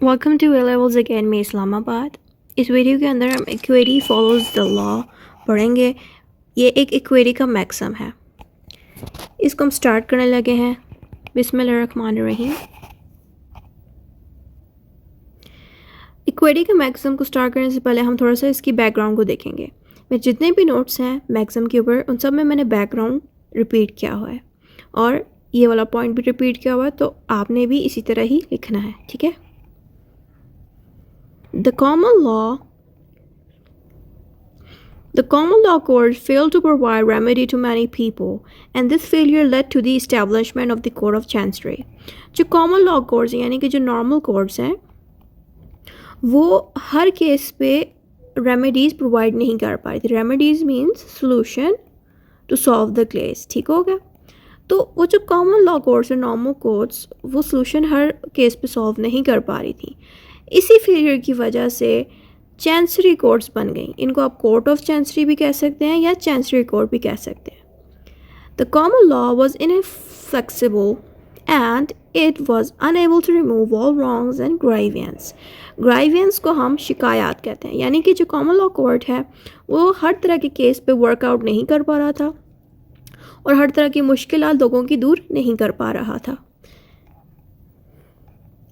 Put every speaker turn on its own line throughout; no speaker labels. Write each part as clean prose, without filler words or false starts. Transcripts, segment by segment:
Welcome to A levels again में इस्लामाबाद। इस video के अंदर हम इक्वेटी फॉलोज द लॉ पढ़ेंगे। ये एक इक्वेटी का मैक्सिम है। इसको हम स्टार्ट करने लगे हैं। बिस्मिल्लाहिर्रहमानिर्रहीम। इक्वेटी के मैक्सिम को स्टार्ट करने से पहले हम थोड़ा सा इसकी बैकग्राउंड को देखेंगे। मैं जितने भी नोट्स हैं मैक्सिम के ऊपर उन सब में मैंने बैकग्राउंड रिपीट किया हुआ है और ये वाला पॉइंट भी रिपीट किया हुआ है, तो आपने भी इसी तरह ही लिखना है, ठीक है। The common law courts failed to provide remedy to many people, and this failure led to the establishment of the Court of Chancery. जो common law courts यानी कि जो normal courts हैं वो हर केस पे रेमेडीज़ प्रोवाइड नहीं कर पा रही थी। Remedies means solution to solve the case, ठीक हो गया। तो वो जो कॉमन लॉ कोर्ट्स है, नॉर्मल कोर्ट्स, वो सोल्यूशन हर केस पे सॉल्व नहीं कर पा रही थी। इसी फेलियर की वजह से चैंसरी कोर्ट्स बन गई। इनको आप कोर्ट ऑफ चैंसरी भी कह सकते हैं या चैंसरी कोर्ट भी कह सकते हैं। The common law was inflexible and it was unable to remove all wrongs and grievances. Grievances को हम शिकायत कहते हैं, यानी कि जो कॉमन लॉ कोर्ट है वो हर तरह के केस पे वर्कआउट नहीं कर पा रहा था और हर तरह की मुश्किलात लोगों की दूर नहीं कर पा रहा था।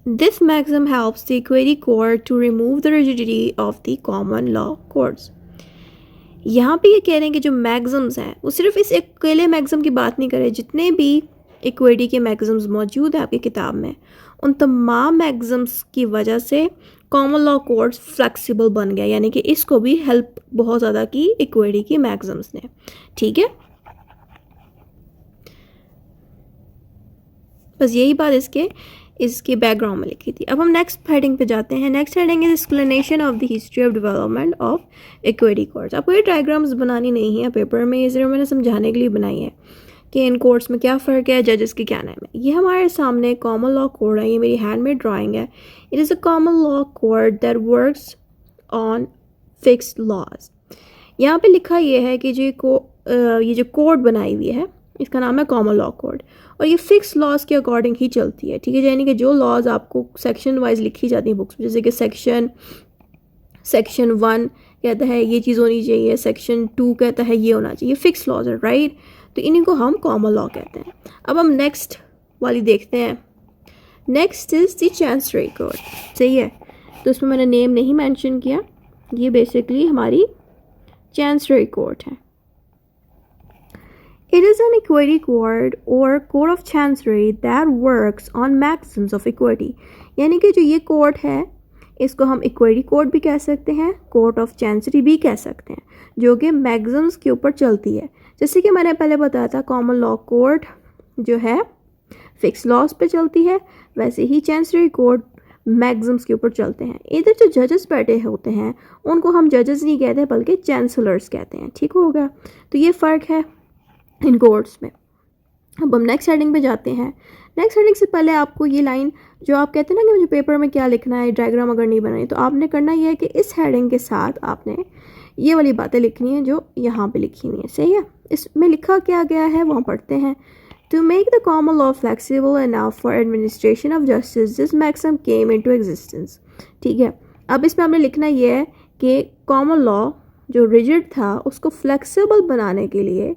This maxim helps the equity court to remove the rigidity of the common law courts. यहाँ पे ये कह रहे हैं कि जो मैक्सिम्स हैं वो सिर्फ इस अकेले मैक्सिम की बात नहीं कर रहे। जितने भी इक्विटी के मैक्सिम्स मौजूद हैं आपकी किताब में, उन तमाम मैक्सिम्स की वजह से कॉमन लॉ कोर्ट्स फ्लेक्सिबल बन गया, यानी कि इसको भी हेल्प बहुत ज़्यादा की इक्विटी की मैक्सिम्स ने, ठीक है। बस यही बात इसके बैकग्राउंड में लिखी थी। अब हम नेक्स्ट हेडिंग पे जाते हैं। Next heading is explanation of the history of development of equity courts. आपको ये डायग्राम्स बनानी नहीं है पेपर में, ये सिर्फ मैंने समझाने के लिए बनाई है कि इन कोर्ट्स में क्या फ़र्क है, जजेस के क्या नाम है। ये हमारे सामने कॉमन लॉ कोर्ट है, ये मेरी हैंडमेड ड्राइंग है। It is a common law court that works on fixed laws. यहाँ पे लिखा ये है कि ये जो कोर्ट बनाई हुई है इसका नाम है कॉमन लॉ कोड और ये फिक्स लॉज के अकॉर्डिंग ही चलती है, ठीक है। यानी कि जो लॉज आपको सेक्शन वाइज लिखी जाती हैं बुक्स में, जैसे कि सेक्शन 1 कहता है ये चीज़ होनी चाहिए, सेक्शन 2 कहता है ये होना चाहिए, फिक्स लॉज है, राइट। तो इन्हीं को हम कॉमन लॉ कहते हैं। अब हम नेक्स्ट वाली देखते हैं। Next is the chancery court, सही है। तो इसमें मैंने नेम नहीं मैंशन किया, ये बेसिकली हमारी चांसरी कोर्ट है। It is an equity court or court of chancery that works on maxims of equity. यानी कि जो ये कोर्ट है इसको हम इक्विटी कोर्ट भी कह सकते हैं, कोर्ट ऑफ चैंसरी भी कह सकते हैं, जो कि मैक्सिम्स के ऊपर चलती है। जैसे कि मैंने पहले बताया था कॉमन लॉ कोर्ट जो है फिक्स लॉज पे चलती है, वैसे ही चैंसरी कोर्ट मैक्सिम्स के ऊपर चलते हैं। इधर जो जजेस बैठे होते हैं उनको हम जजेस नहीं कहते बल्कि चांसलर्स कहते हैं, ठीक हो गया। तो ये फ़र्क है इन कोर्ट्स में। अब हम नेक्स्ट हेडिंग पे जाते हैं। नेक्स्ट हेडिंग से पहले आपको ये लाइन जो आप कहते हैं ना कि मुझे पेपर में क्या लिखना है, डायग्राम अगर नहीं बनाई, तो आपने करना ये है कि इस हेडिंग के साथ आपने ये वाली बातें लिखनी है जो यहाँ पे लिखी हुई है, सही है। इसमें लिखा क्या गया है वहाँ पढ़ते हैं। To make the common law flexible enough for administration of justice this maxim came into existence, ठीक है। अब इसमें आपने लिखना ये है कि कॉमन लॉ जो रिजिड था उसको फ्लेक्सिबल बनाने के लिए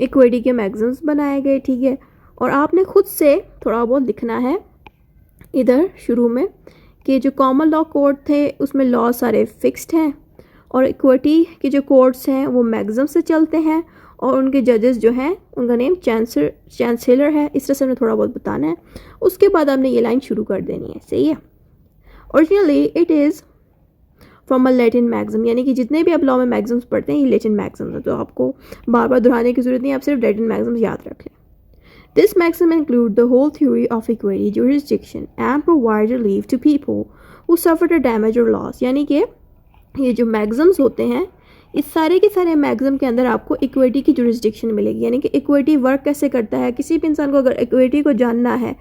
इक्विटी के मैक्सिम्स बनाए गए, ठीक है। और आपने खुद से थोड़ा बहुत लिखना है इधर शुरू में कि जो कॉमन लॉ कोर्ट थे उसमें लॉ सारे फिक्स्ड हैं और इक्विटी के जो कोर्ट्स हैं वो मैक्सिम से चलते हैं और उनके जजेस जो हैं उनका नेम चांसलर है। इस तरह से हमें थोड़ा बहुत बताना है। उसके बाद आपने ये लाइन शुरू कर देनी है, सही है। Originally it is from a Latin maxim, यानी कि जितने भी आप लॉ में मैक्सिम्स पढ़ते हैं ये लैटिन मैक्सिम्स है, तो आपको बार बार दोहराने की जरूरत नहीं, आप सिर्फ लैटिन मैक्सिम्स याद रख लें। This maxim include the whole theory of equity jurisdiction and provide relief to people who suffered a damage और लॉस। यानी कि ये जो मैक्सिम्स होते हैं इस सारे के सारे मैक्सिम के अंदर आपको इक्विटी की जुरिस्डिक्शन मिलेगी, यानी कि इक्विटी वर्क कैसे करता है। किसी भी इंसान को अगर इक्विटी को जानना है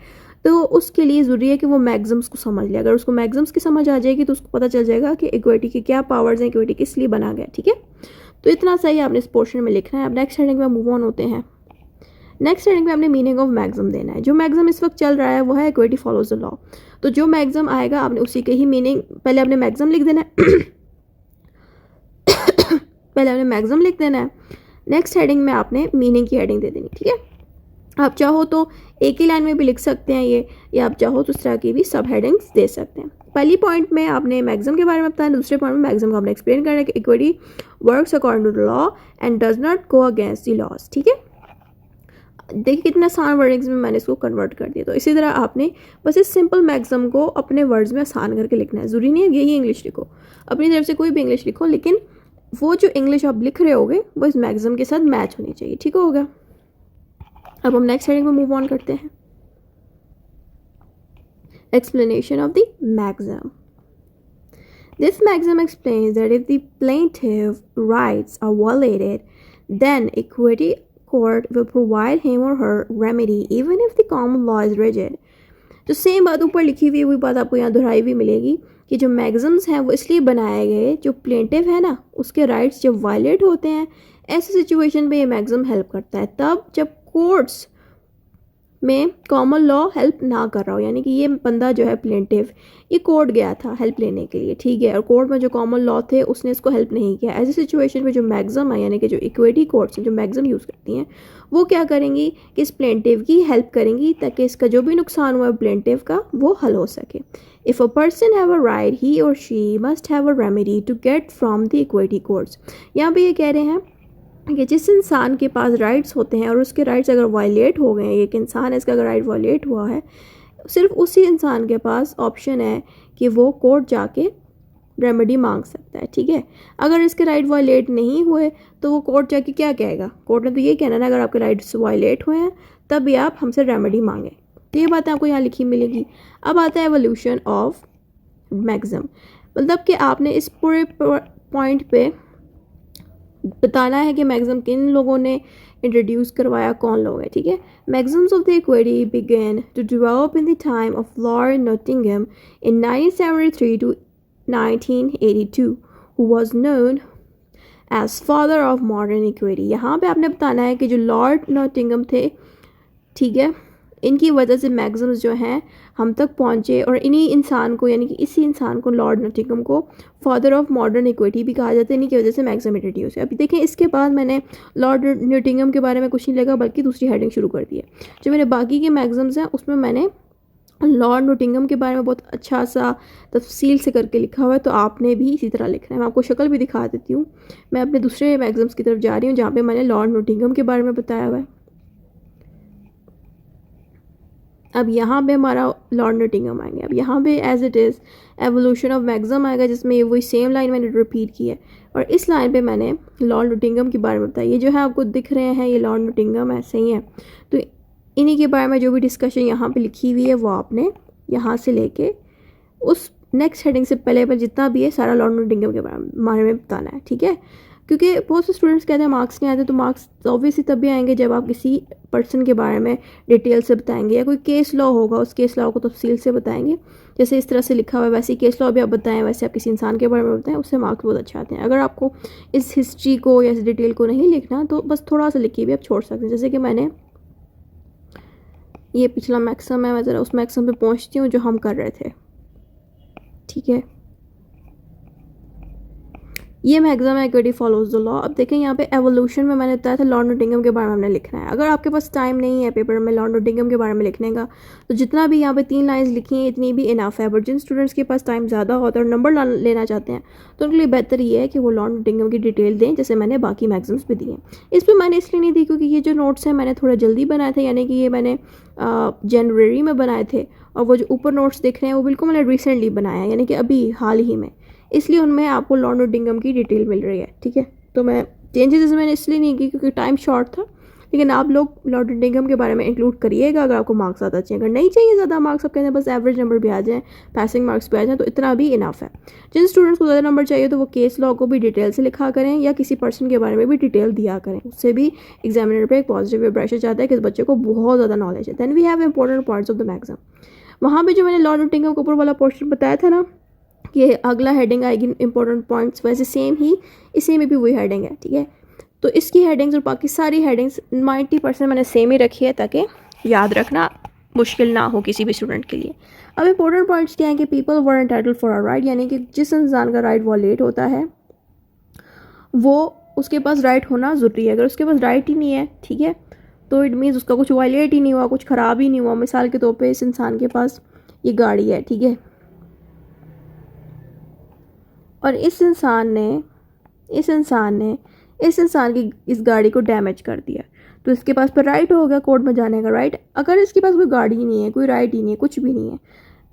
तो उसके लिए ज़रूरी है कि वो मैक्सिम्स को समझ ले। अगर उसको मैक्सिम्स की समझ आ जाएगी तो उसको पता चल जाएगा कि इक्विटी के क्या पावर्स हैं, इक्विटी किस लिए बना गया, ठीक है। तो इतना सही आपने इस पोर्शन में लिखना है। अब नेक्स्ट हेडिंग में मूव ऑन होते हैं। नेक्स्ट हेडिंग में आपने मीनिंग ऑफ मैक्सिम देना है। जो मैक्सिम इस वक्त चल रहा है वो है इक्विटी फॉलोज द लॉ। तो जो मैक्सिम आएगा आपने उसी के ही मीनिंग, पहले आपने मैक्सिम लिख देना है पहले आपने मैक्सिम लिख देना है, नेक्स्ट हेडिंग में आपने मीनिंग की हेडिंग दे देनी, ठीक है। आप चाहो तो एक ही लाइन में भी लिख सकते हैं ये, या आप चाहो तो उस तरह की भी सब हेडिंग्स दे सकते हैं। पहली पॉइंट में आपने मैक्सिम के बारे में बताया, दूसरे पॉइंट में मैक्सिम को आपने एक्सप्लेन करना है कि equity works according to the law and does not go against the laws, ठीक है। देखिए कितना आसान वर्डिंग्स में मैंने इसको कन्वर्ट कर दिया। तो इसी तरह आपने बस इस सिंपल मैक्सिम को अपने वर्ड्स में आसान करके लिखना है। ज़रूरी नहीं है यही इंग्लिश लिखो, अपनी तरफ से कोई भी इंग्लिश लिखो, लेकिन वो जो इंग्लिश आप लिख रहे होगे वो इस मैक्सिम के साथ मैच होनी चाहिए, ठीक होगा। अब हम नेक्स्ट हेडिंग में मूव ऑन करते हैं। Explanation of the maxim. This maxim explains that if the plaintiff rights are violated, then equity court will provide him or her remedy even if the common law is rigid. तो same बात ऊपर लिखी हुई वही बात आपको यहाँ दोहराई हुई मिलेगी कि जो मैक्सिम्स हैं वो इसलिए बनाए गए, जो प्लेंटिव है ना उसके राइट्स जब वायलेट होते हैं ऐसी सिचुएशन पे ये मैक्सिम हेल्प करता है, तब जब कोर्ट्स में कॉमन लॉ हेल्प ना कर रहा हो। यानी कि ये बंदा जो है प्लेंटिव, ये कोर्ट गया था हेल्प लेने के लिए, ठीक है, और कोर्ट में जो कॉमन लॉ थे उसने इसको हेल्प नहीं किया। ऐसी सिचुएशन में जो मैक्सिम है, यानी कि जो इक्विटी कोर्ट्स जो मैक्सिम यूज़ करती हैं, वो क्या करेंगी कि इस प्लेंटिव की हेल्प करेंगी ताकि इसका जो भी नुकसान हुआ है प्लेंटिव का वो हल हो सके। If a person have a right he or she must have a remedy to get from the equity courts. यहाँ पे ये कह रहे हैं कि जिस इंसान के पास राइट्स होते हैं और उसके राइट्स अगर वायलेट हो गए हैं, एक इंसान है इसका अगर राइट वायलेट हुआ है, सिर्फ उसी इंसान के पास ऑप्शन है कि वो कोर्ट जाके रेमेडी मांग सकता है, ठीक है। अगर इसके राइट वायलेट नहीं हुए तो वो कोर्ट जाके क्या कहेगा, कोर्ट ने तो ये कहना ना अगर आपके राइट्स वायलेट हुए हैं तभी आप हमसे रेमेडी मांगें। तो ये बातें आपको यहाँ लिखी मिलेगी। अब आता है एवोल्यूशन ऑफ मैक्सिम, मतलब कि आपने इस पूरे पॉइंट पे बताना है कि मैक्सिम किन लोगों ने इंट्रोड्यूस करवाया, कौन लोग हैं, ठीक है। Maxims of the equity began to develop in the time of Lord Nottingham in 1973 to 1982 who was known as father of modern equity. यहाँ पे आपने बताना है कि जो लॉर्ड नॉटिंघम थे, ठीक है, इनकी वजह से मैक्सिम्स जो हैं हम तक पहुँचे और इन्हीं इंसान को, यानी कि इसी इंसान को, लॉर्ड नॉटिंघम को फादर ऑफ मॉडर्न इक्विटी भी कहा जाता है। इन्हीं की वजह से मैक्सिम इंट्रोड्यूस है। अभी देखें इसके बाद मैंने लॉर्ड नॉटिंघम के बारे में कुछ नहीं लिखा बल्कि दूसरी हेडिंग शुरू कर दी है। जो मेरे बाकी के मैक्सिम्स हैं उसमें मैंने लॉर्ड नॉटिंघम के बारे में बहुत अच्छा सा तफसील से करके लिखा हुआ है, तो आपने भी इसी तरह लिखना है। मैं आपको शक्ल भी दिखा देती हूँ। मैं अपने दूसरे मैक्सिम्स की तरफ जा रही हूँ जहाँ पर मैंने लॉर्ड नॉटिंघम के बारे में बताया हुआ है। अब यहाँ पे हमारा लॉर्ड नॉटिंघम आएंगे। अब यहाँ पे as it is evolution of maxim आएगा, जिसमें ये वही सेम लाइन मैंने रिपीट की है और इस लाइन पे मैंने लॉर्ड नॉटिंघम के बारे में बताया। ये जो है आपको दिख रहे हैं ये लॉर्ड नॉटिंघम ऐसे ही है। तो इन्हीं के बारे में जो भी डिस्कशन यहाँ पे लिखी हुई है वो आपने यहाँ से लेके उस नेक्स्ट हेडिंग से पहले जितना भी है सारा लॉर्ड नॉटिंघम के बारे में बताना है, ठीक है। क्योंकि बहुत से स्टूडेंट्स कहते हैं मार्क्स नहीं आते, तो मार्क्स ऑब्वियसली तब भी आएंगे जब आप किसी पर्सन के बारे में डिटेल से बताएंगे या कोई केस लॉ होगा उस केस लॉ को तफसील से बताएंगे। जैसे इस तरह से लिखा हुआ है वैसे ही केस लॉ भी आप बताएं, वैसे आप किसी इंसान के बारे में बताएं, उससे मार्क्स बहुत अच्छे आते हैं। अगर आपको इस हिस्ट्री को या इस डिटेल को नहीं लिखना तो बस थोड़ा सा लिखिए भी आप छोड़ सकते हैं। जैसे कि मैंने ये पिछला मैक्सिम है, मैं ज़रा उस मैक्सिम पे पहुँचती हूँ जो हम कर रहे थे, ठीक है। ये मैक्सिम है इक्विटी फॉलोज द लॉ। अब देखें यहाँ पे एवोल्यूशन में मैंने बताया था लॉर्ड नॉटिंघम के बारे में हमने लिखना है। अगर आपके पास टाइम नहीं है पेपर में लॉर्ड नॉटिंघम के बारे में लिखने का तो जितना भी यहाँ पे 3 लाइंस लिखी हैं इतनी भी इनफ है। बट जिन स्टूडेंट्स के पास टाइम ज़्यादा होता है और नंबर लेना चाहते हैं तो उनके लिए बेहतर ये है कि वो लॉर्ड नॉटिंघम की डिटेल दें, जैसे मैंने बाकी मैक्सिम्स भी दिए। इस पर मैंने इसलिए नहीं दी क्योंकि ये जो नोट्स हैं मैंने थोड़ा जल्दी बनाए थे, यानी कि ये मैंने जनवरी में बनाए थे और वो जो ऊपर नोट्स दिख रहे हैं वो बिल्कुल मैंने रिसेंटली बनाया है, यानी कि अभी हाल ही में, इसलिए उनमें आपको लॉर्ड नॉटिंघम की डिटेल मिल रही है, ठीक है। तो मैं चेंजेस मैंने इसलिए नहीं की क्योंकि टाइम शॉर्ट था, लेकिन आप लोग लॉर्ड नॉटिंघम के बारे में इंक्लूड करिएगा अगर आपको मार्क्स ज़्यादा चाहिए। अगर नहीं चाहिए ज़्यादा मार्क्स, आप कहते हैं बस एवरेज नंबर भी आ जाए, पासिंग मार्क्स भी आ जाए, तो इतना भी इनफ है। जिन स्टूडेंट्स को ज़्यादा नंबर चाहिए तो वो केस लॉ को भी डिटेल से लिखा करें या किसी पर्सन के बारे में भी डिटेल दिया करें, उससे भी एग्जामिनर पर एक पॉजिटिव इंप्रेशन चाहता है कि इस बच्चे को बहुत ज़्यादा नॉलेज है। Then we have important points of the maxim. वहाँ पर जो मैंने लॉर्ड नॉटिंघम के ऊपर वाला पोर्शन बताया था ना कि अगला हेडिंग आएगी इंपॉर्टेंट पॉइंट्स, वैसे सेम ही इसी में भी वही हेडिंग है, ठीक है। तो इसकी हेडिंग्स और बाकी सारी हेडिंग्स 90% मैंने सेम ही रखी है ताकि याद रखना मुश्किल ना हो किसी भी स्टूडेंट के लिए। अब इंपॉर्टेंट पॉइंट्स क्या हैं कि people were entitled for a right, यानी कि जिस इंसान का राइट वॉलेट होता है वो उसके पास राइट होना ज़रूरी है। अगर उसके पास राइट ही नहीं है, ठीक है, तो इट मीन्स उसका कुछ वायलेट ही नहीं हुआ, कुछ ख़राब ही नहीं हुआ। मिसाल के तौर पे इस इंसान के पास ये गाड़ी है, ठीक है, और इस इंसान की इस गाड़ी को डैमेज कर दिया, तो इसके पास पर राइट हो गया कोर्ट में जाने का, राइट। अगर इसके पास कोई गाड़ी ही नहीं है, कोई राइट ही नहीं है, कुछ भी नहीं है,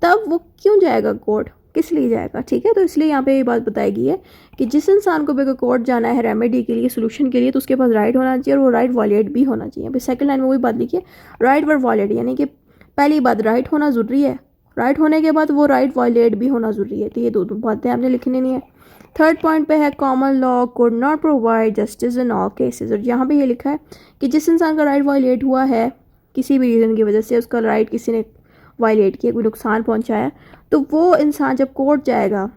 तब वो क्यों जाएगा कोर्ट, किस लिए जाएगा, ठीक है। तो इसलिए यहाँ पे ये बात बताई गई है कि जिस इंसान को भी कोर्ट जाना है रेमेडी के लिए, सोल्यूशन के लिए, तो उसके पास राइट होना चाहिए और वो राइट वॉलेट भी होना चाहिए। अभी सेकंड लाइन में वही बात लिखी है, राइट वर वॉलेट, यानी कि पहली बात राइट होना ज़रूरी है, राइट होने के बाद वो राइट वॉलेट भी होना ज़रूरी है। तो ये दो बातें आपने लिखनी नहीं है। थर्ड पॉइंट पे है common law could not provide justice in all cases, और यहाँ पे ये लिखा है कि जिस इंसान का राइट वायलेट हुआ है किसी भी रीज़न की वजह से, उसका राइट किसी ने वायलेट किया, कोई नुकसान पहुँचाया, तो वो इंसान जब कोर्ट जाएगा,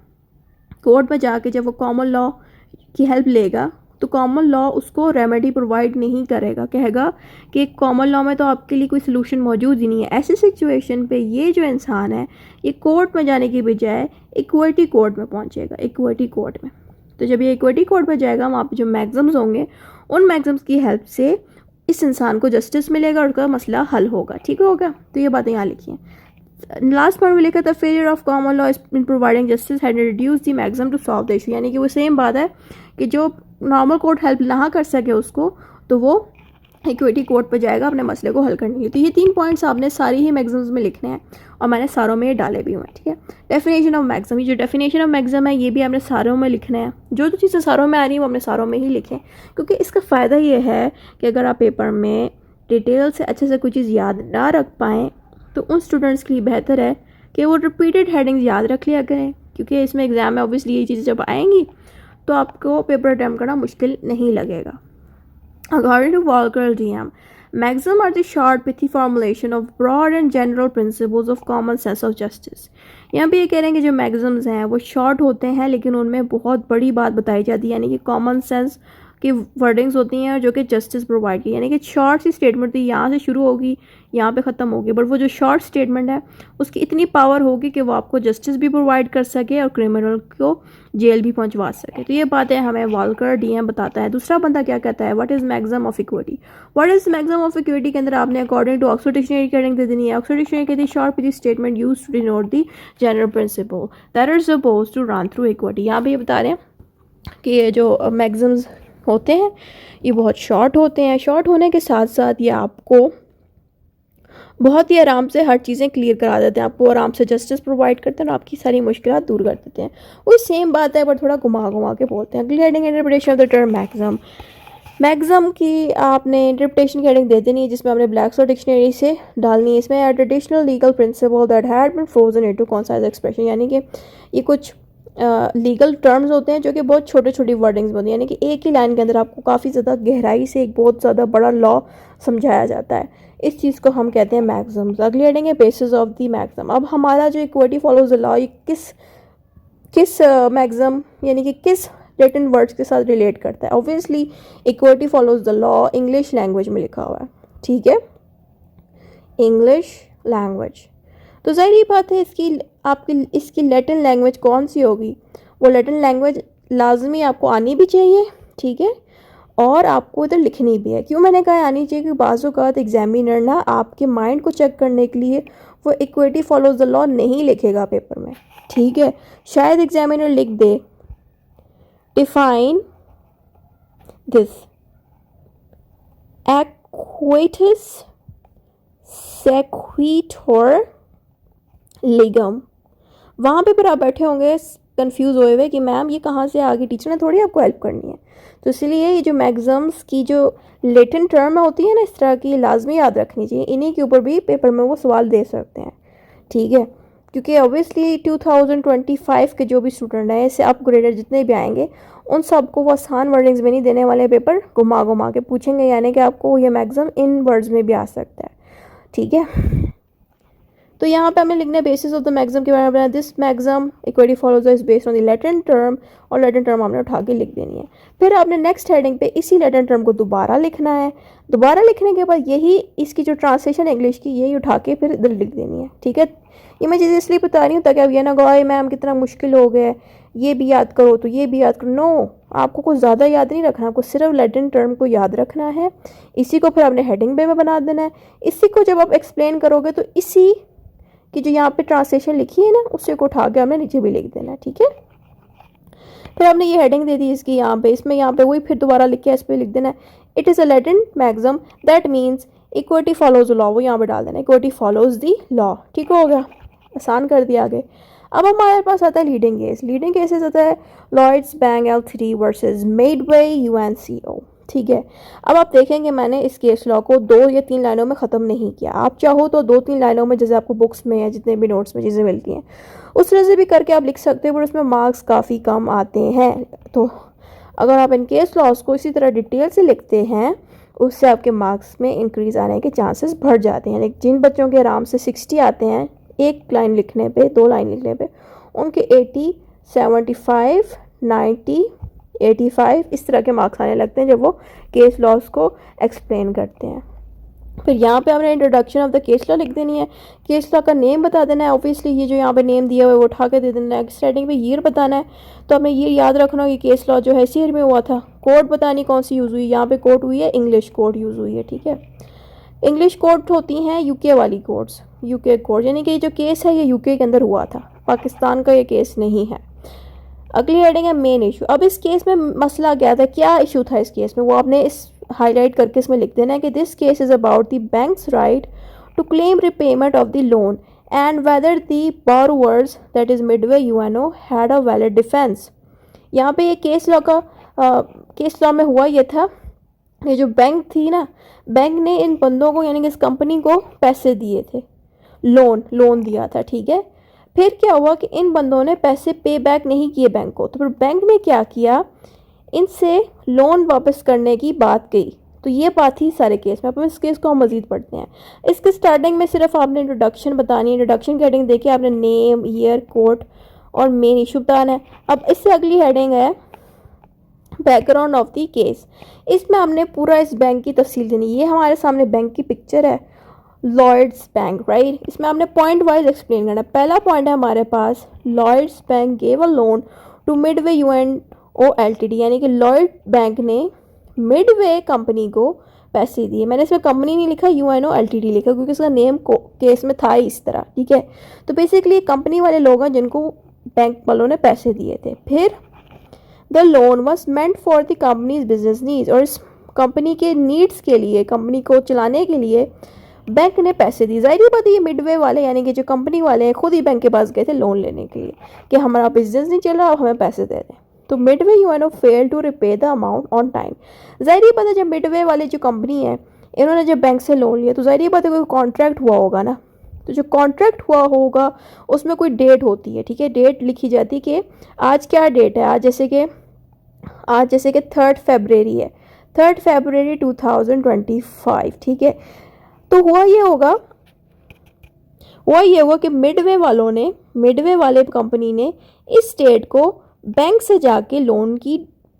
कोर्ट में जाके जब वो कॉमन लॉ की हेल्प लेगा, तो कॉमन लॉ उसको रेमेडी प्रोवाइड नहीं करेगा, कहेगा कि कॉमन लॉ में तो आपके लिए कोई सलूशन मौजूद ही नहीं है। ऐसी सिचुएशन पे ये जो इंसान है ये कोर्ट में जाने की बजाय इक्विटी कोर्ट में पहुंचेगा, इक्विटी कोर्ट में। तो जब ये इक्विटी कोर्ट में जाएगा, वहाँ पे जो मैक्सिम्स होंगे, उन मैक्सिम्स की हेल्प से इस इंसान को जस्टिस मिलेगा और उसका मसला हल होगा, ठीक होगा। तो ये बातें यहाँ लिखी हैं। लास्ट पॉइंट में लिखा था failure of common law in providing justice had reduce the maximum to solve the issue, यानी कि वो सेम बात है कि जो नॉर्मल कोर्ट हेल्प ना कर सके उसको, तो वो इक्विटी कोर्ट पर जाएगा अपने मसले को हल करने के लिए। तो ये 3 पॉइंट्स आपने सारी ही मैक्सिम्स में लिखने हैं और मैंने सारों में डाले भी हुए हैं, ठीक है। डेफिनेशन ऑफ मैक्सिम, ये जो डेफिनेशन ऑफ मैक्सिम है ये भी आपने सारों में लिखने हैं। जो चीज़ें सारों में आ रही हैं वो आपने सारों में ही लिखें, क्योंकि इसका फ़ायदा ये है कि अगर आप पेपर में डिटेल से अच्छे से कोई चीज़ याद ना रख पाएँ, तो उन स्टूडेंट्स के लिए बेहतर है कि वो रिपीटेड हेडिंग्स याद रख लिया करें, क्योंकि इसमें एग्ज़ाम में ऑब्वियसली ये चीज़ें जब आएंगी तो आपको पेपर अटैम्प्ट करना मुश्किल नहीं लगेगा। According to Walker LDM, maxims are the short, pithy formulation of broad and general principles of common sense of justice. यहाँ पे ये कह रहे हैं कि जो मैक्सिम्स हैं वो शॉर्ट होते हैं लेकिन उनमें बहुत बड़ी बात बताई जाती है, यानी कि कॉमन सेंस की वर्डिंग्स होती हैं जो कि जस्टिस प्रोवाइड की, यानी कि शॉर्ट सी स्टेटमेंट थी, यहाँ से शुरू होगी यहाँ पे ख़त्म होगी, बट वो जो शॉर्ट स्टेटमेंट है उसकी इतनी पावर होगी कि वो आपको जस्टिस भी प्रोवाइड कर सके और क्रिमिनल को जेल भी पहुंचवा सके। तो ये बातें हमें वाल्कर डीएम बताता है। दूसरा बंदा क्या कहता है, what is maximum of equity. What is maximum of equity के अंदर आपने अकॉर्डिंग टू ऑक्सफोर्ड डिक्शनरी की हेडिंग दे देनी है। ऑक्सफोर्ड डिक्शनरी कहती है short pithy statement used to denote the general principle that are supposed to run through equity. यहाँ पे ये बता रहे हैं कि ये जो मैक्सिम्स होते हैं ये बहुत शॉर्ट होते हैं। शॉर्ट होने के साथ साथ ये आपको बहुत ही आराम से हर चीज़ें क्लियर करा देते हैं, आपको आराम से जस्टिस प्रोवाइड करते हैं और आपकी सारी मुश्किलात दूर कर देते हैं। वही सेम बात है पर थोड़ा घुमा के बोलते हैं। अगली heading interpretation of the term maximum. Maximum की आपने इंटरप्रिटेशन की हेडिंग दे देनी है जिसमें आपने ब्लैक्सफोर्ड डिक्शनरी से डालनी है। इसमें a traditional legal principle that had been frozen into concise expression, यानी कि ये कुछ लीगल टर्म्स होते हैं जो कि बहुत छोटी छोटी वर्डिंग्स बनती हैं, यानी कि एक ही लाइन के अंदर आपको काफ़ी ज़्यादा गहराई से एक बहुत ज़्यादा बड़ा लॉ समझाया जाता है। इस चीज़ को हम कहते हैं मैक्सिम्स। अगली हेडिंग है बेसिस ऑफ द मैक्सिम। अब हमारा जो इक्विटी फॉलोज द लॉ ये किस मैक्सिम यानी कि किस रिटन वर्ड्स के साथ रिलेट करता है। Obviously equity follows the law English language में लिखा हुआ है, ठीक है, इंग्लिश लैंग्वेज। तो ज़ाहिर बात है इसकी लैटिन लैंग्वेज कौन सी होगी, वो लैटिन लैंग्वेज लाजमी आपको आनी भी चाहिए, ठीक है, और आपको इधर लिखनी भी है। क्यों मैंने कहा आनी चाहिए कि बाज़ औक़ात एग्जामिनर ना आपके माइंड को चेक करने के लिए वो इक्विटी फॉलोज द लॉ नहीं लिखेगा पेपर में, ठीक है। शायद एग्जामिनर लिख दे डिफाइन दिस एक्विटस सेक्विटोर लिगम। वहाँ पे आप बैठे होंगे कंफ्यूज हुए कि मैम ये कहाँ से आ गई, टीचर ने थोड़ी आपको हेल्प करनी है। तो इसलिए ये जो मैक्सिम्स की जो लेटेंट टर्म होती है ना इस तरह की लाजमी याद रखनी चाहिए। इन्हीं के ऊपर भी पेपर में वो सवाल दे सकते हैं, ठीक है, क्योंकि ऑब्वियसली 2025 के जो भी स्टूडेंट हैं इससे अपग्रेडेड जितने भी आएंगे उन सबको वो आसान वर्डिंग्स में नहीं देने वाले, पेपर घुमा के पूछेंगे, यानी कि आपको ये मैक्सिम इन वर्ड्स में भी आ सकता है, ठीक है। तो यहाँ पे हमें लिखना है बेसिस ऑफ द मैक्सिमम के बारे में बताया, this maximum equity follows is based on the latent term, और लेटेंट टर्म हमने उठा के लिख देनी है। फिर आपने नेक्स्ट हेडिंग पे इसी लेटेंट टर्म को दोबारा लिखना है। दोबारा लिखने के बाद यही इसकी जो ट्रांसलेशन है इंग्लिश की, यही उठा के फिर इधर लिख देनी है। ठीक है, ये मैं चीज़ें इसलिए बता रही हूँ ताकि आप ये ना कहो मैम कितना मुश्किल हो गया, ये भी याद करो तो ये भी याद करो। नो, आपको कुछ ज़्यादा याद नहीं रखना, आपको सिर्फ लेटेंट टर्म को याद रखना है। इसी को फिर आपने हेडिंग पे में बना देना है। इसी को जब आप एक्सप्लेन करोगे तो इसी की जो यहाँ पे ट्रांसलेशन लिखी है ना, उससे को उठा के हमने नीचे भी लिख देना है। ठीक है, फिर आपने ये हेडिंग दे दी इसकी यहाँ पे, इसमें यहाँ पे वही फिर दोबारा लिख के इस पर लिख देना है, it is a latent maximum that means equity follows law, वो यहाँ पे डाल देना, इक्विटी फॉलोज दी लॉ। ठीक हो गया, आसान कर दिया आगे। अब हमारे पास आता है लीडिंग केस। लीडिंग केसेस आता है Lloyds bank L3 versus Midway UNCO। ठीक है, अब आप देखेंगे मैंने इस केस लॉ को 2 या 3 लाइनों में ख़त्म नहीं किया। आप चाहो तो 2-3 लाइनों में, जैसे आपको बुक्स में या जितने भी नोट्स में चीज़ें मिलती हैं उस तरह से भी करके आप लिख सकते हो, पर उसमें मार्क्स काफ़ी कम आते हैं। तो अगर आप इन केस लॉस को इसी तरह डिटेल से लिखते हैं, उससे आपके मार्क्स में इंक्रीज़ आने के चांसेस बढ़ जाते हैं। लेकिन जिन बच्चों के आराम से 60 आते हैं एक लाइन लिखने पे, 2 लाइन लिखने पे, उनके 80, 75, 90, 85 इस तरह के मार्क्स आने लगते हैं जब वो केस लॉस को एक्सप्लेन करते हैं। फिर यहाँ पे हमने introduction of the case law लिख देनी है। केस लॉ का नेम बता देना है, ऑब्वियसली ये जो यहाँ पे नेम दिया हुआ है वो उठा के दे देना है। स्टार्टिंग पे ईयर बताना है, तो हमें ये याद रखना कि केस लॉ जो है इसी ईयर में हुआ था। कोड बतानी कौन सी यूज़ हुई, यहाँ पे कोड हुई है इंग्लिश कोड यूज़ हुई है। ठीक है, इंग्लिश कोड होती हैं यूके वाली कोड्स, यूके कोड, यानी कि जो केस है ये यूके के अंदर हुआ था, पाकिस्तान का ये केस नहीं है। अगली हेडिंग है मेन इशू। अब इस केस में मसला क्या था, क्या इशू था इस केस में, वो आपने इस हाईलाइट करके इसमें लिख देना है कि this case is about the banks right to claim repayment of the loan and whether the borrowers that is Midway UNO had a valid defence. यहाँ पे ये केस लॉ में हुआ ये था, ये जो बैंक थी ना, बैंक ने इन बंदों को यानी कि इस कंपनी को पैसे दिए थे, लोन दिया था। ठीक है, फिर क्या हुआ कि इन बंदों ने पैसे पे बैक नहीं किए बैंक को, तो फिर बैंक ने क्या किया, इनसे लोन वापस करने की बात कही। तो ये बात थी सारे केस में। अब इस केस को हम मजीद पढ़ते हैं। इसके स्टार्टिंग में सिर्फ आपने इंट्रोडक्शन बतानी है, इंट्रोडक्शन की हेडिंग देखिए आपने नेम, ईयर, कोड और मेन इशू बताना है। अब इससे अगली हेडिंग है बैकग्राउंड ऑफ द केस। इसमें हमने पूरा इस बैंक की तफसील देनी। ये हमारे सामने बैंक की पिक्चर है, लॉयड्स बैंक, राइट। इसमें हमने पॉइंट वाइज एक्सप्लेन करना है। पहला पॉइंट है हमारे पास, Lloyds bank gave a loan to Midway UNO LTD, यानी कि लॉयड बैंक ने मिडवे कंपनी को पैसे दिए। मैंने इसमें कंपनी नहीं लिखा, UNO LTD लिखा, क्योंकि इसका नेम केस में था इस तरह। ठीक है, तो बेसिकली कंपनी वाले लोग हैं जिनको बैंक वालों ने पैसे दिए थे। फिर the loan was meant for the companies business needs, और इस कंपनी के नीड्स के लिए, कंपनी को चलाने के लिए बैंक ने पैसे दिए। जाहिर बात है ये मिडवे वाले यानी कि जो कंपनी वाले हैं खुद ही बैंक के पास गए थे लोन लेने के लिए कि हमारा बिजनेस नहीं चल रहा, अब हमें पैसे दे दें। तो Midway UNO fail to repay the amount on time. जाहिर बात है जब मिडवे वाली जो कंपनी है इन्होंने जब बैंक से लोन लिया तो जाहिर बात है कोई कॉन्ट्रैक्ट हुआ होगा ना, तो जो कॉन्ट्रैक्ट हुआ होगा उसमें कोई डेट होती है। ठीक है, डेट लिखी जाती है कि आज क्या डेट है, आज जैसे कि 3 फरवरी है, 3 फरवरी 2025। ठीक है, तो हुआ ये होगा कि मिडवे वाले कंपनी ने इस डेट को बैंक से जाके लोन की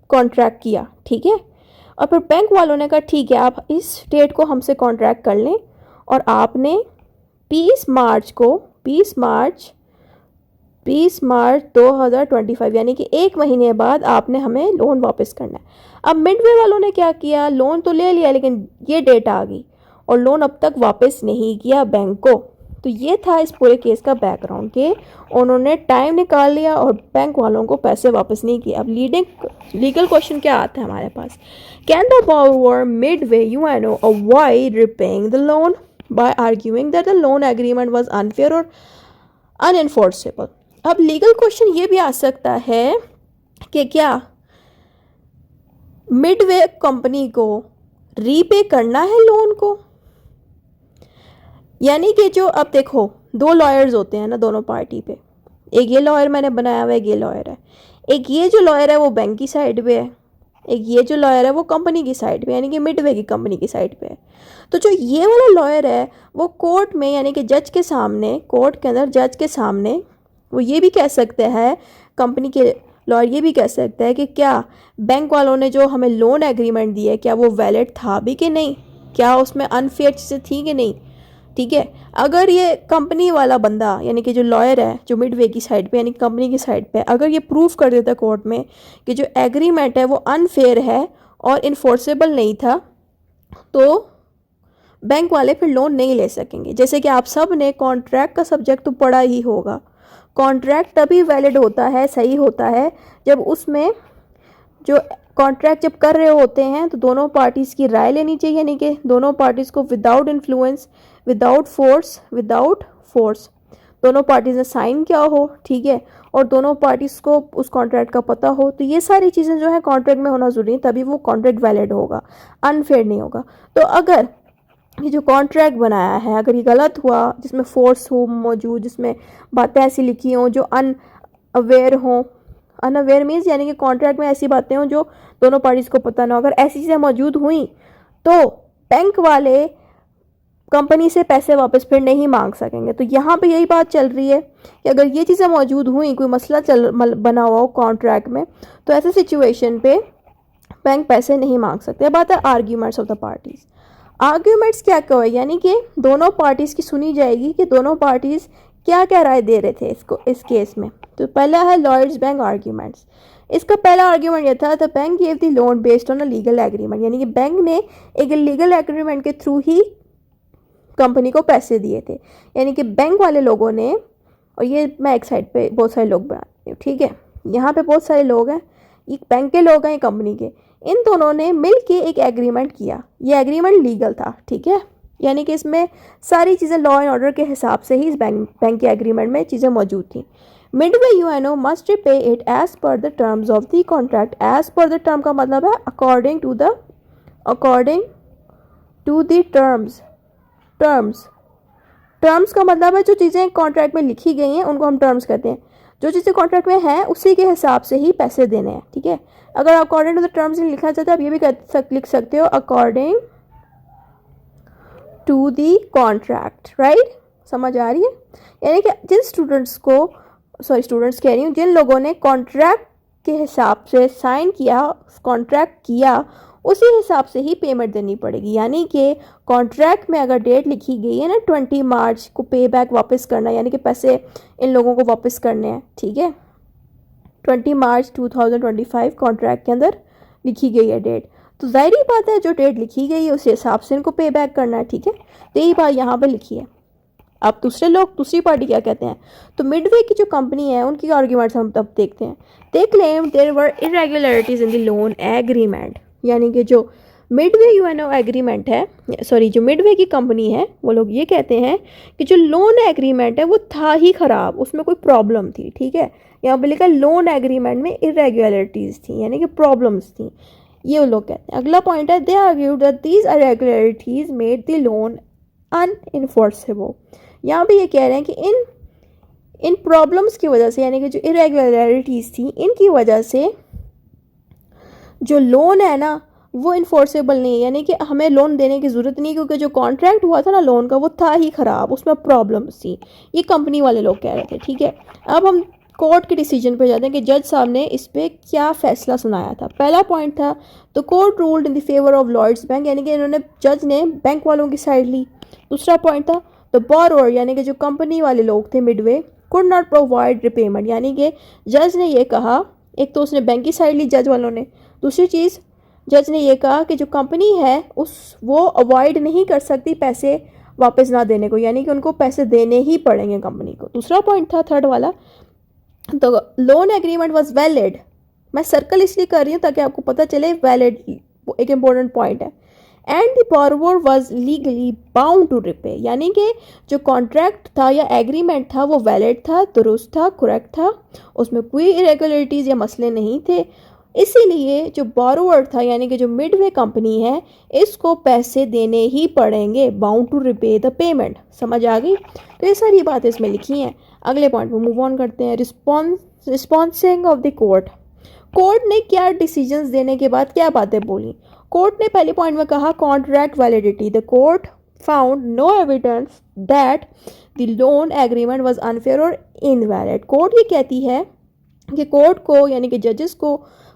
कॉन्ट्रैक्ट किया। ठीक है, और फिर बैंक वालों ने कहा ठीक है आप इस डेट को हमसे कॉन्ट्रैक्ट कर लें, और आपने 20 मार्च 2025 यानी कि 1 महीने बाद आपने हमें लोन वापस करना है। अब मिडवे वालों ने क्या किया, लोन तो ले लिया लेकिन ये डेट आ गई और लोन अब तक वापस नहीं किया बैंक को। तो ये था इस पूरे केस का बैकग्राउंड कि उन्होंने टाइम निकाल लिया और बैंक वालों को पैसे वापस नहीं किए। अब लीगल क्वेश्चन क्या आता है हमारे पास, can the borrower Midway UNO avoid repaying the loan by arguing that the loan agreement was unfair और अनएनफोर्सेबल। अब लीगल क्वेश्चन ये भी आ सकता है कि क्या मिडवे कंपनी को रीपे करना है लोन को, यानी कि जो अब देखो 2 लॉयर्स होते हैं ना दोनों पार्टी पे, एक ये लॉयर मैंने बनाया हुआ है, एक ये लॉयर है, एक ये जो लॉयर है वो बैंक की साइड पे है एक ये जो लॉयर है वो कंपनी की साइड पे यानी कि मिडवे की कंपनी की साइड पे है। तो जो ये वाला लॉयर है वो कोर्ट में यानी कि जज के सामने, कोर्ट के अंदर जज के सामने वो ये भी कह सकते हैं, कंपनी के लॉयर ये भी कह सकता है कि क्या बैंक वालों ने जो हमें लोन एग्रीमेंट दिया है क्या वो वैलिड था भी कि नहीं, क्या उसमें अनफेयर चीज़ें थी कि नहीं। ठीक है, अगर ये कंपनी वाला बंदा यानी कि जो लॉयर है जो मिडवे की साइड पे यानी कंपनी की साइड पे अगर ये प्रूव कर देता कोर्ट में कि जो एग्रीमेंट है वो अनफेयर है और इन्फोर्सेबल नहीं था, तो बैंक वाले फिर लोन नहीं ले सकेंगे। जैसे कि आप सब ने कॉन्ट्रैक्ट का सब्जेक्ट तो पढ़ा ही होगा। कॉन्ट्रैक्ट तभी वैलिड होता है, सही होता है, जब उसमें जो कॉन्ट्रैक्ट जब कर रहे होते हैं तो दोनों पार्टीज़ की राय लेनी चाहिए, यानी कि दोनों पार्टीज़ को विदाउट इन्फ्लुएंस, विदाउट फोर्स दोनों पार्टीज़ ने साइन किया हो, ठीक है, और दोनों पार्टीज़ को उस कॉन्ट्रैक्ट का पता हो। तो ये सारी चीज़ें जो है कॉन्ट्रैक्ट में होना ज़रूरी है, तभी वो कॉन्ट्रैक्ट वैलिड होगा, अनफेयर नहीं होगा। तो अगर ये जो कॉन्ट्रैक्ट बनाया है अगर ये गलत हुआ, जिसमें फोर्स हो मौजूद, जिसमें बातें ऐसी लिखी हों जो अनअवेयर हों, अनअवेयर मीन्स यानी कि कॉन्ट्रैक्ट में ऐसी बातें हों जो दोनों पार्टीज़ को पता ना हो, अगर ऐसी चीज़ें मौजूद हुई तो बैंक वाले कंपनी से पैसे वापस फिर नहीं मांग सकेंगे। तो यहाँ पे यही बात चल रही है कि अगर ये चीज़ें मौजूद हुई, कोई मसला बना हुआ हो कॉन्ट्रैक्ट में, तो ऐसे सिचुएशन पे बैंक पैसे नहीं मांग सकते। बात है arguments of the parties. Arguments क्या कहो, यानी कि दोनों पार्टीज़ की सुनी जाएगी कि दोनों पार्टीज़ क्या क्या राय दे रहे थे इसको, इस केस में। तो पहला है लॉयर्स बैंक आर्ग्यूमेंट्स। इसका पहला आर्ग्यूमेंट यह था, the bank give the loan based on a legal agreement, यानी कि बैंक ने एक लीगल एग्रीमेंट के थ्रू ही कंपनी को पैसे दिए थे। यानी कि बैंक वाले लोगों ने, और ये मैं एक साइड पे बहुत सारे लोग बनाती हूँ, ठीक है, यहाँ पे बहुत सारे लोग हैं, ये बैंक के लोग हैं, कंपनी के, इन दोनों ने मिल के एक एग्रीमेंट किया। ये एग्रीमेंट लीगल था, ठीक है, यानी कि इसमें सारी चीज़ें लॉ एंड ऑर्डर के हिसाब से ही इस बैंक के एग्रीमेंट में चीज़ें मौजूद थी। Midway UNO must pay it as per the terms of the contract. As per the term का मतलब है अकॉर्डिंग टू द टर्म्स का मतलब है जो चीज़ें कॉन्ट्रैक्ट में लिखी गई हैं उनको हम टर्म्स कहते हैं। जो चीज़ें कॉन्ट्रैक्ट में हैं उसी के हिसाब से ही पैसे देने हैं, ठीक है। अगर अकॉर्डिंग टू द टर्म्स नहीं लिखना चाहते आप ये भी लिख सकते हो according to the contract, right. समझ आ रही है? यानी कि जिन स्टूडेंट्स कह रही हूँ, जिन लोगों ने कॉन्ट्रैक्ट के हिसाब से साइन किया, कॉन्ट्रैक्ट किया, उसी हिसाब से ही पेमेंट देनी पड़ेगी। यानी कि कॉन्ट्रैक्ट में अगर डेट लिखी गई है ना 20 मार्च को पे बैक वापस करना, यानी कि पैसे इन लोगों को वापस करने हैं, ठीक है, 20 मार्च 2025 कॉन्ट्रैक्ट के अंदर लिखी गई है डेट, तो ज़ाहिर बात है जो डेट लिखी गई है उसी हिसाब से इनको पे बैक करना है, ठीक है। तो यही बात यहाँ पे लिखी है। अब दूसरी पार्टी क्या कहते हैं, तो मिडवे की जो कंपनी है उनकी आर्ग्यूमेंट्स हम तब देखते हैं। They claim there were irregularities in the loan agreement, यानी कि जो मिडवे यूएनओ एग्रीमेंट है, जो मिडवे की कंपनी है, वो लोग ये कहते हैं कि जो लोन एग्रीमेंट है वो था ही ख़राब, उसमें कोई प्रॉब्लम थी, ठीक है। यहाँ पे लिखा लोन एग्रीमेंट में इरेगुलरिटीज़ थी, यानी कि प्रॉब्लम्स थी, ये वो लोग कहते हैं। अगला पॉइंट है, they argued that these irregularities made the loan unenforceable. यहाँ पे ये कह रहे हैं कि इन प्रॉब्लम्स की वजह से, यानी कि जो इरेगुलरिटीज़ थी, इनकी वजह से जो लोन है ना वो इन्फोर्सेबल नहीं है, यानी कि हमें लोन देने की ज़रूरत नहीं, क्योंकि जो कॉन्ट्रैक्ट हुआ था ना लोन का वो था ही ख़राब, उसमें प्रॉब्लम्स थी, ये कंपनी वाले लोग कह रहे थे, ठीक है। अब हम कोर्ट के डिसीजन पे जाते हैं कि जज साहब ने इस पर क्या फ़ैसला सुनाया था। पहला पॉइंट था, तो court ruled in the favour of Lloyds bank, यानी कि जज ने बैंक वालों की साइड ली। दूसरा पॉइंट था, तो बोरोवर यानी कि जो कंपनी वाले लोग थे Midway could not provide repayment, यानी कि जज ने ये कहा, एक तो उसने बैंक की साइड ली जज वालों ने, दूसरी चीज़ जज ने ये कहा कि जो कंपनी है वो अवॉइड नहीं कर सकती पैसे वापस ना देने को, यानी कि उनको पैसे देने ही पड़ेंगे कंपनी को। दूसरा पॉइंट था, थर्ड वाला, तो लोन एग्रीमेंट वाज वैलिड। मैं सर्कल इसलिए कर रही हूँ ताकि आपको पता चले वैलिड एक इम्पोर्टेंट पॉइंट है। And the borrower was legally bound to repay, यानी कि जो कॉन्ट्रैक्ट था या एग्रीमेंट था वो वैलिड था, दुरुस्त था, करेक्ट था, उसमें कोई इरेगुलरिटीज़ या मसले नहीं थे। इसीलिए जो बोरोवर था यानी कि जो मिडवे कंपनी है, इसको पैसे देने ही पड़ेंगे, bound to repay the payment. समझ आ गई? तो ये सारी बातें इसमें लिखी हैं। अगले पॉइंट पर मूव ऑन करते हैं। रिस्पॉन्सिंग ऑफ द कोर्ट। कोर्ट ने क्या डिसीजंस देने के बाद क्या बातें बोली? कोर्ट ने पहले पॉइंट में कहा contract validity, the court found no evidence that the loan agreement was unfair और इनवैलिड। कोर्ट ये कहती है कि कोर्ट को यानी कि जजेस को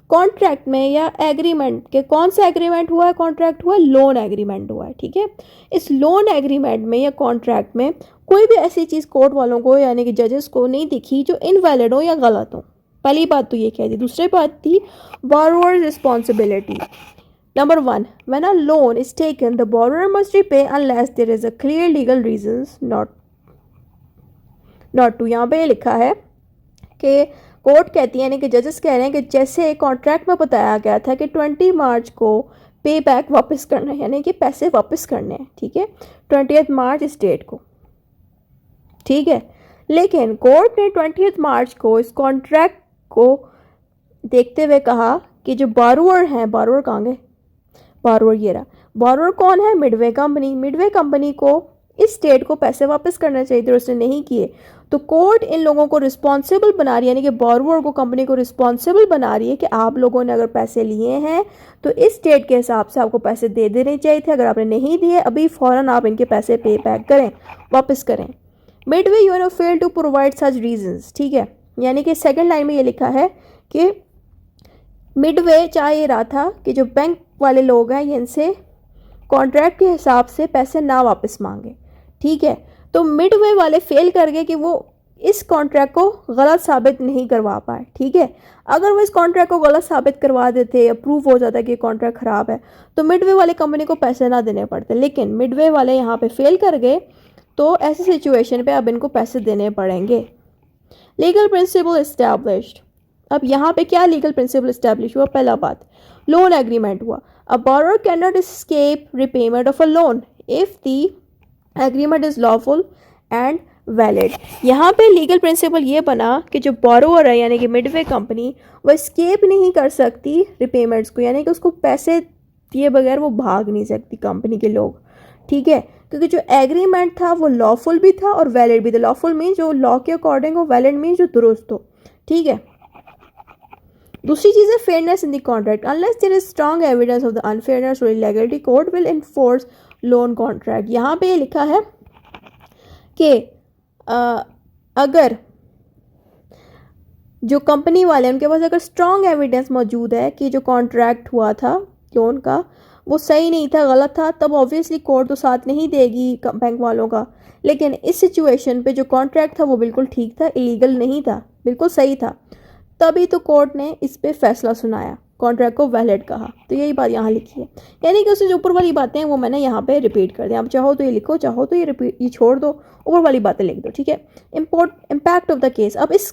कॉन्ट्रैक्ट में या एग्रीमेंट के, कौन सा एग्रीमेंट हुआ है, कॉन्ट्रैक्ट हुआ है, लोन एग्रीमेंट हुआ है, ठीक है। इस लोन एग्रीमेंट में या कॉन्ट्रैक्ट में कोई भी ऐसी चीज़ कोर्ट वालों को यानी कि जजेस को नहीं दिखी जो इनवैलिड हो या गलत हो। पहली बात तो ये कह दी। दूसरी बात थी borrower's responsibility. Number 1, when a loan is taken, the borrower must repay unless there is a clear legal reasons not to। यहाँ पे लिखा है कि कोर्ट कहती है, यानी कि जजेस कह रहे हैं कि जैसे कॉन्ट्रैक्ट में बताया गया था कि 20 मार्च को पे बैक वापस करना है, यानी कि पैसे वापस करने हैं, ठीक है, 20 मार्च इस डेट को, ठीक है। लेकिन कोर्ट ने 20 मार्च को इस कॉन्ट्रैक्ट को देखते हुए कहा कि जो बारोअर हैं, बारोअर कहाँ गए, बारोअर ये रहा, बारोअर कौन है, मिडवे कंपनी, मिडवे कंपनी को इस स्टेट को पैसे वापस करना चाहिए थे, उसने नहीं किए। तो कोर्ट इन लोगों को रिस्पॉन्सिबल बना रही है, यानी कि बारोअर को, कंपनी को रिस्पॉन्सिबल बना रही है कि आप लोगों ने अगर पैसे लिए हैं तो इस स्टेट के हिसाब से आपको पैसे दे देने चाहिए थे, अगर आपने नहीं दिए अभी फ़ौरन आप इनके पैसे पे बैक करें, वापस करें। Midway UNO fail to provide such reasons, ठीक है, यानी कि सेकंड लाइन में ये लिखा है कि मिडवे चाह ये रहा था कि जो बैंक वाले लोग हैं ये इनसे कॉन्ट्रैक्ट के हिसाब से पैसे ना वापस मांगे, ठीक है। तो मिडवे वाले फेल कर गए कि वो इस कॉन्ट्रैक्ट को गलत साबित नहीं करवा पाए, ठीक है। अगर वो इस कॉन्ट्रैक्ट को गलत साबित करवा देते, अप्रूव हो जाता कि कॉन्ट्रैक्ट ख़राब है, तो मिडवे वाले कंपनी को पैसे ना देने पड़ते। लेकिन मिडवे वाले यहाँ पे फेल कर गए, तो ऐसी सिचुएशन पे अब इनको पैसे देने पड़ेंगे। लीगल प्रिंसिपल इस्टेब्लिश्ड, अब यहाँ पे क्या लीगल प्रिंसिपल इस्टेब्लिश हुआ? पहला बात, लोन एग्रीमेंट हुआ। A borrower can not escape repayment of a loan if the agreement is lawful and valid. यहाँ पे लीगल प्रिंसिपल ये बना कि जो बोरोअर है यानी कि मिडवे कंपनी, वो एस्केप नहीं कर सकती रिपेमेंट्स को, यानी कि उसको पैसे दिए बगैर वो भाग नहीं सकती कंपनी के लोग, ठीक है, क्योंकि जो एग्रीमेंट था वो लॉफुल भी था और वैलिड भी था। लॉफुल मीन जो लॉ के अकॉर्डिंग हो, वैलिड मीन जो दुरुस्त हो, ठीक है। दूसरी चीज़ है fairness in the contract, unless there is strong evidence of the unfairness और illegality court will enforce loan contract. यहाँ पे लिखा है कि अगर जो कंपनी वाले उनके पास अगर स्ट्रॉन्ग एविडेंस मौजूद है कि जो कॉन्ट्रैक्ट हुआ था लोन का वो सही नहीं था, गलत था, तब ऑब्वियसली कोर्ट तो साथ नहीं देगी बैंक वालों का। लेकिन इस सिचुएशन पे जो कॉन्ट्रैक्ट था वो बिल्कुल ठीक था, इलीगल नहीं था, बिल्कुल सही था, तभी तो कोर्ट ने इस पे फैसला सुनाया, कॉन्ट्रैक्ट को वैलिड कहा। तो यही बात यहाँ लिखी है, यानी कि उससे जो ऊपर वाली बातें हैं वो मैंने यहाँ पे रिपीट कर दी। आप चाहो तो ये लिखो, चाहो तो ये छोड़ दो, ऊपर वाली बातें लिख दो, ठीक है। इम्पैक्ट ऑफ द केस, अब इस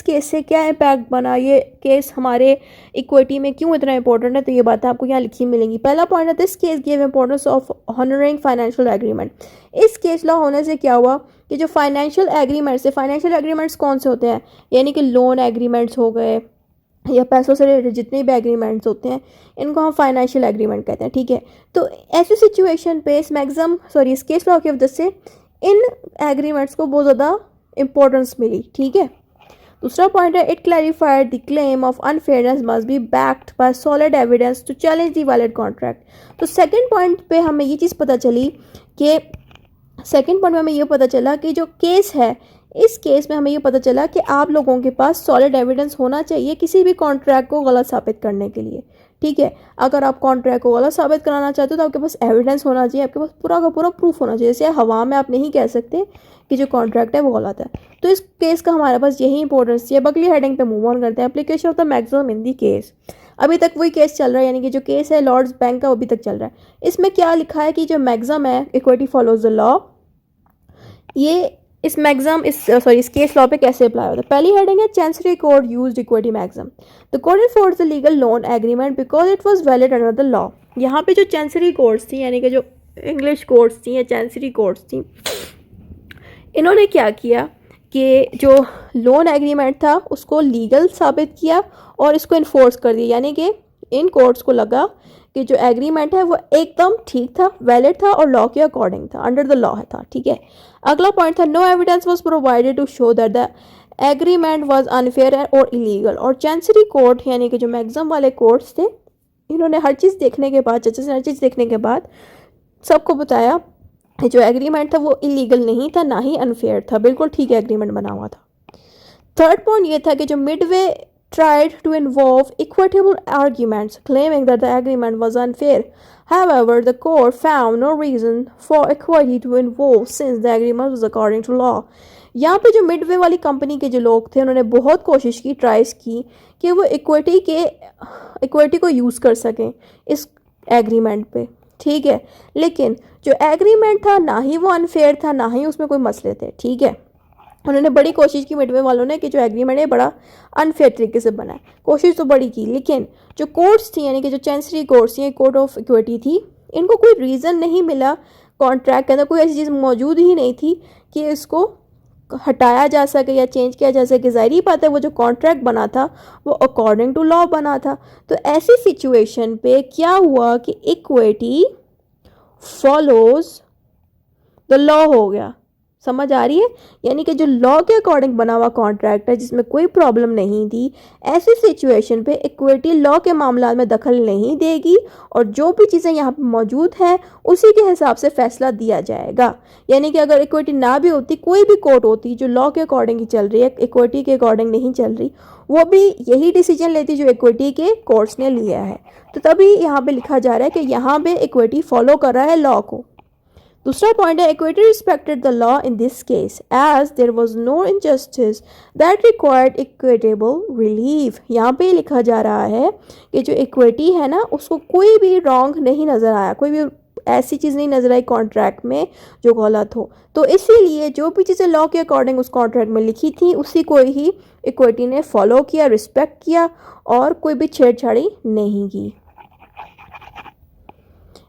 केस से क्या इम्पैक्ट बना, ये केस हमारे इक्विटी में क्यों इतना इंपॉर्टेंट है, तो ये बातें आपको यहाँ लिखी मिलेंगी। पहला पॉइंट है this case give importance of honouring financial agreement. इस केस लॉ होने से क्या हुआ कि जो फाइनेंशियल एग्रीमेंट्स है, फाइनेंशियल एग्रीमेंट्स कौन से होते हैं, यानी कि लोन एग्रीमेंट्स हो गए या पैसों से रिलेटेड जितने भी एग्रीमेंट्स होते हैं, इनको हम फाइनेंशियल एग्रीमेंट कहते हैं, ठीक है। तो ऐसी सिचुएशन पे इस केस लॉ की वजह से इन एग्रीमेंट्स को बहुत ज़्यादा इंपॉर्टेंस मिली, ठीक है। दूसरा पॉइंट है it clarified the claim of unfairness must be backed by solid evidence to challenge the valid contract. तो सेकंड पॉइंट पे हमें ये चीज़ पता चली कि जो केस है, इस केस में हमें ये पता चला कि आप लोगों के पास सॉलिड एविडेंस होना चाहिए किसी भी कॉन्ट्रैक्ट को गलत साबित करने के लिए, ठीक है। अगर आप कॉन्ट्रैक्ट को गलत साबित कराना चाहते हो तो आपके पास एविडेंस होना चाहिए, आपके पास पूरा का पूरा प्रूफ होना चाहिए। जैसे हवा में आप नहीं कह सकते कि जो कॉन्ट्रैक्ट है वो गलत है। तो इस केस का हमारे पास यही इंपॉर्टेंस है। अब अगली हेडिंग पे मूव ऑन करते हैं, application of the maximum in the case. अभी तक वही केस चल रहा है, यानी कि जो केस है लॉर्ड्स बैंक का, वो अभी तक चल रहा है। इसमें क्या लिखा है कि जो मैक्सिमम है, इक्विटी फॉलोज द लॉ, ये इस केस लॉ पे कैसे अप्लाई होता है। पहली हेडिंग है chancery court used equity maximum. The court enforced the legal loan agreement because it was valid under the law. यहाँ पे जो चैंसरी कोर्ट्स थी, यानी कि जो इंग्लिश कोर्ट्स थी या चैंसरी कोर्ट्स थी, इन्होंने क्या किया कि जो लोन एग्रीमेंट था उसको लीगल साबित किया और इसको इन्फोर्स कर दिया, यानी कि इन कोर्ट्स को लगा कि जो एग्रीमेंट है वो एकदम ठीक था, वैलिड था और लॉ के अकॉर्डिंग था, अंडर द लॉ था, ठीक है। अगला पॉइंट था no evidence was provided to show that the agreement was unfair और इलीगल। और चैंसरी कोर्ट यानी कि जो मैक्सिम वाले कोर्ट्स थे, इन्होंने हर चीज़ देखने के बाद, जजेस ने हर चीज़ देखने के बाद सबको बताया कि जो एग्रीमेंट था वो इलीगल नहीं था, ना ही अनफेयर था, बिल्कुल ठीक एग्रीमेंट बना हुआ था। थर्ड पॉइंट ये था कि जो Midway tried to involve equitable arguments, claiming that the agreement was unfair. However, the court found no reason for equity to involve since the agreement was according to law. यहाँ पे जो Midway वाली company के जो लोग थे, उन्होंने बहुत कोशिश की, ट्राइज की कि वो इक्विटी को यूज़ कर सकें इस एग्रीमेंट पे, ठीक है। लेकिन जो एग्रीमेंट था ना ही वो अनफेयर था, ना ही उसमें कोई मसले थे, ठीक है। उन्होंने बड़ी कोशिश की मिडवे वालों ने कि जो एग्रीमेंट है बड़ा अनफेयर तरीके से बना है, कोशिश तो बड़ी की, लेकिन जो कोर्ट्स थी यानी कि जो चैंसरी कोर्ट्स या कोर्ट ऑफ इक्विटी थी, इनको कोई रीज़न नहीं मिला, कॉन्ट्रैक्ट के अंदर कोई ऐसी चीज़ मौजूद ही नहीं थी कि इसको हटाया जा सके या चेंज किया जा सके। ज़ाहिर बात है वो जो कॉन्ट्रैक्ट बना था वो अकॉर्डिंग टू लॉ बना था। तो ऐसी सिचुएशन पे क्या हुआ कि इक्विटी फॉलोज द लॉ हो गया। समझ आ रही है? यानी कि जो लॉ के अकॉर्डिंग बना हुआ कॉन्ट्रैक्ट है जिसमें कोई प्रॉब्लम नहीं थी, ऐसी सिचुएशन पे इक्विटी लॉ के मामला में दखल नहीं देगी और जो भी चीज़ें यहाँ पे मौजूद हैं उसी के हिसाब से फैसला दिया जाएगा। यानी कि अगर इक्विटी ना भी होती, कोई भी कोर्ट होती जो लॉ के अकॉर्डिंग ही चल रही है, इक्विटी के अकॉर्डिंग नहीं चल रही, वो भी यही डिसीजन लेती जो इक्विटी के कोर्ट्स ने लिया है। तो तभी यहाँ पे लिखा जा रहा है कि यहाँ पे इक्विटी फॉलो कर रहा है लॉ को। दूसरा पॉइंट है equity respected the law in this case as there was no injustice that required equitable relief. यहाँ पे लिखा जा रहा है कि जो इक्विटी है ना उसको कोई भी रॉन्ग नहीं नज़र आया, कोई भी ऐसी चीज़ नहीं नज़र आई कॉन्ट्रैक्ट में जो गलत हो। तो इसीलिए जो भी चीज़ें लॉ के अकॉर्डिंग उस कॉन्ट्रैक्ट में लिखी थी उसी को ही इक्विटी ने फॉलो किया, रिस्पेक्ट किया और कोई भी छेड़छाड़ी नहीं की।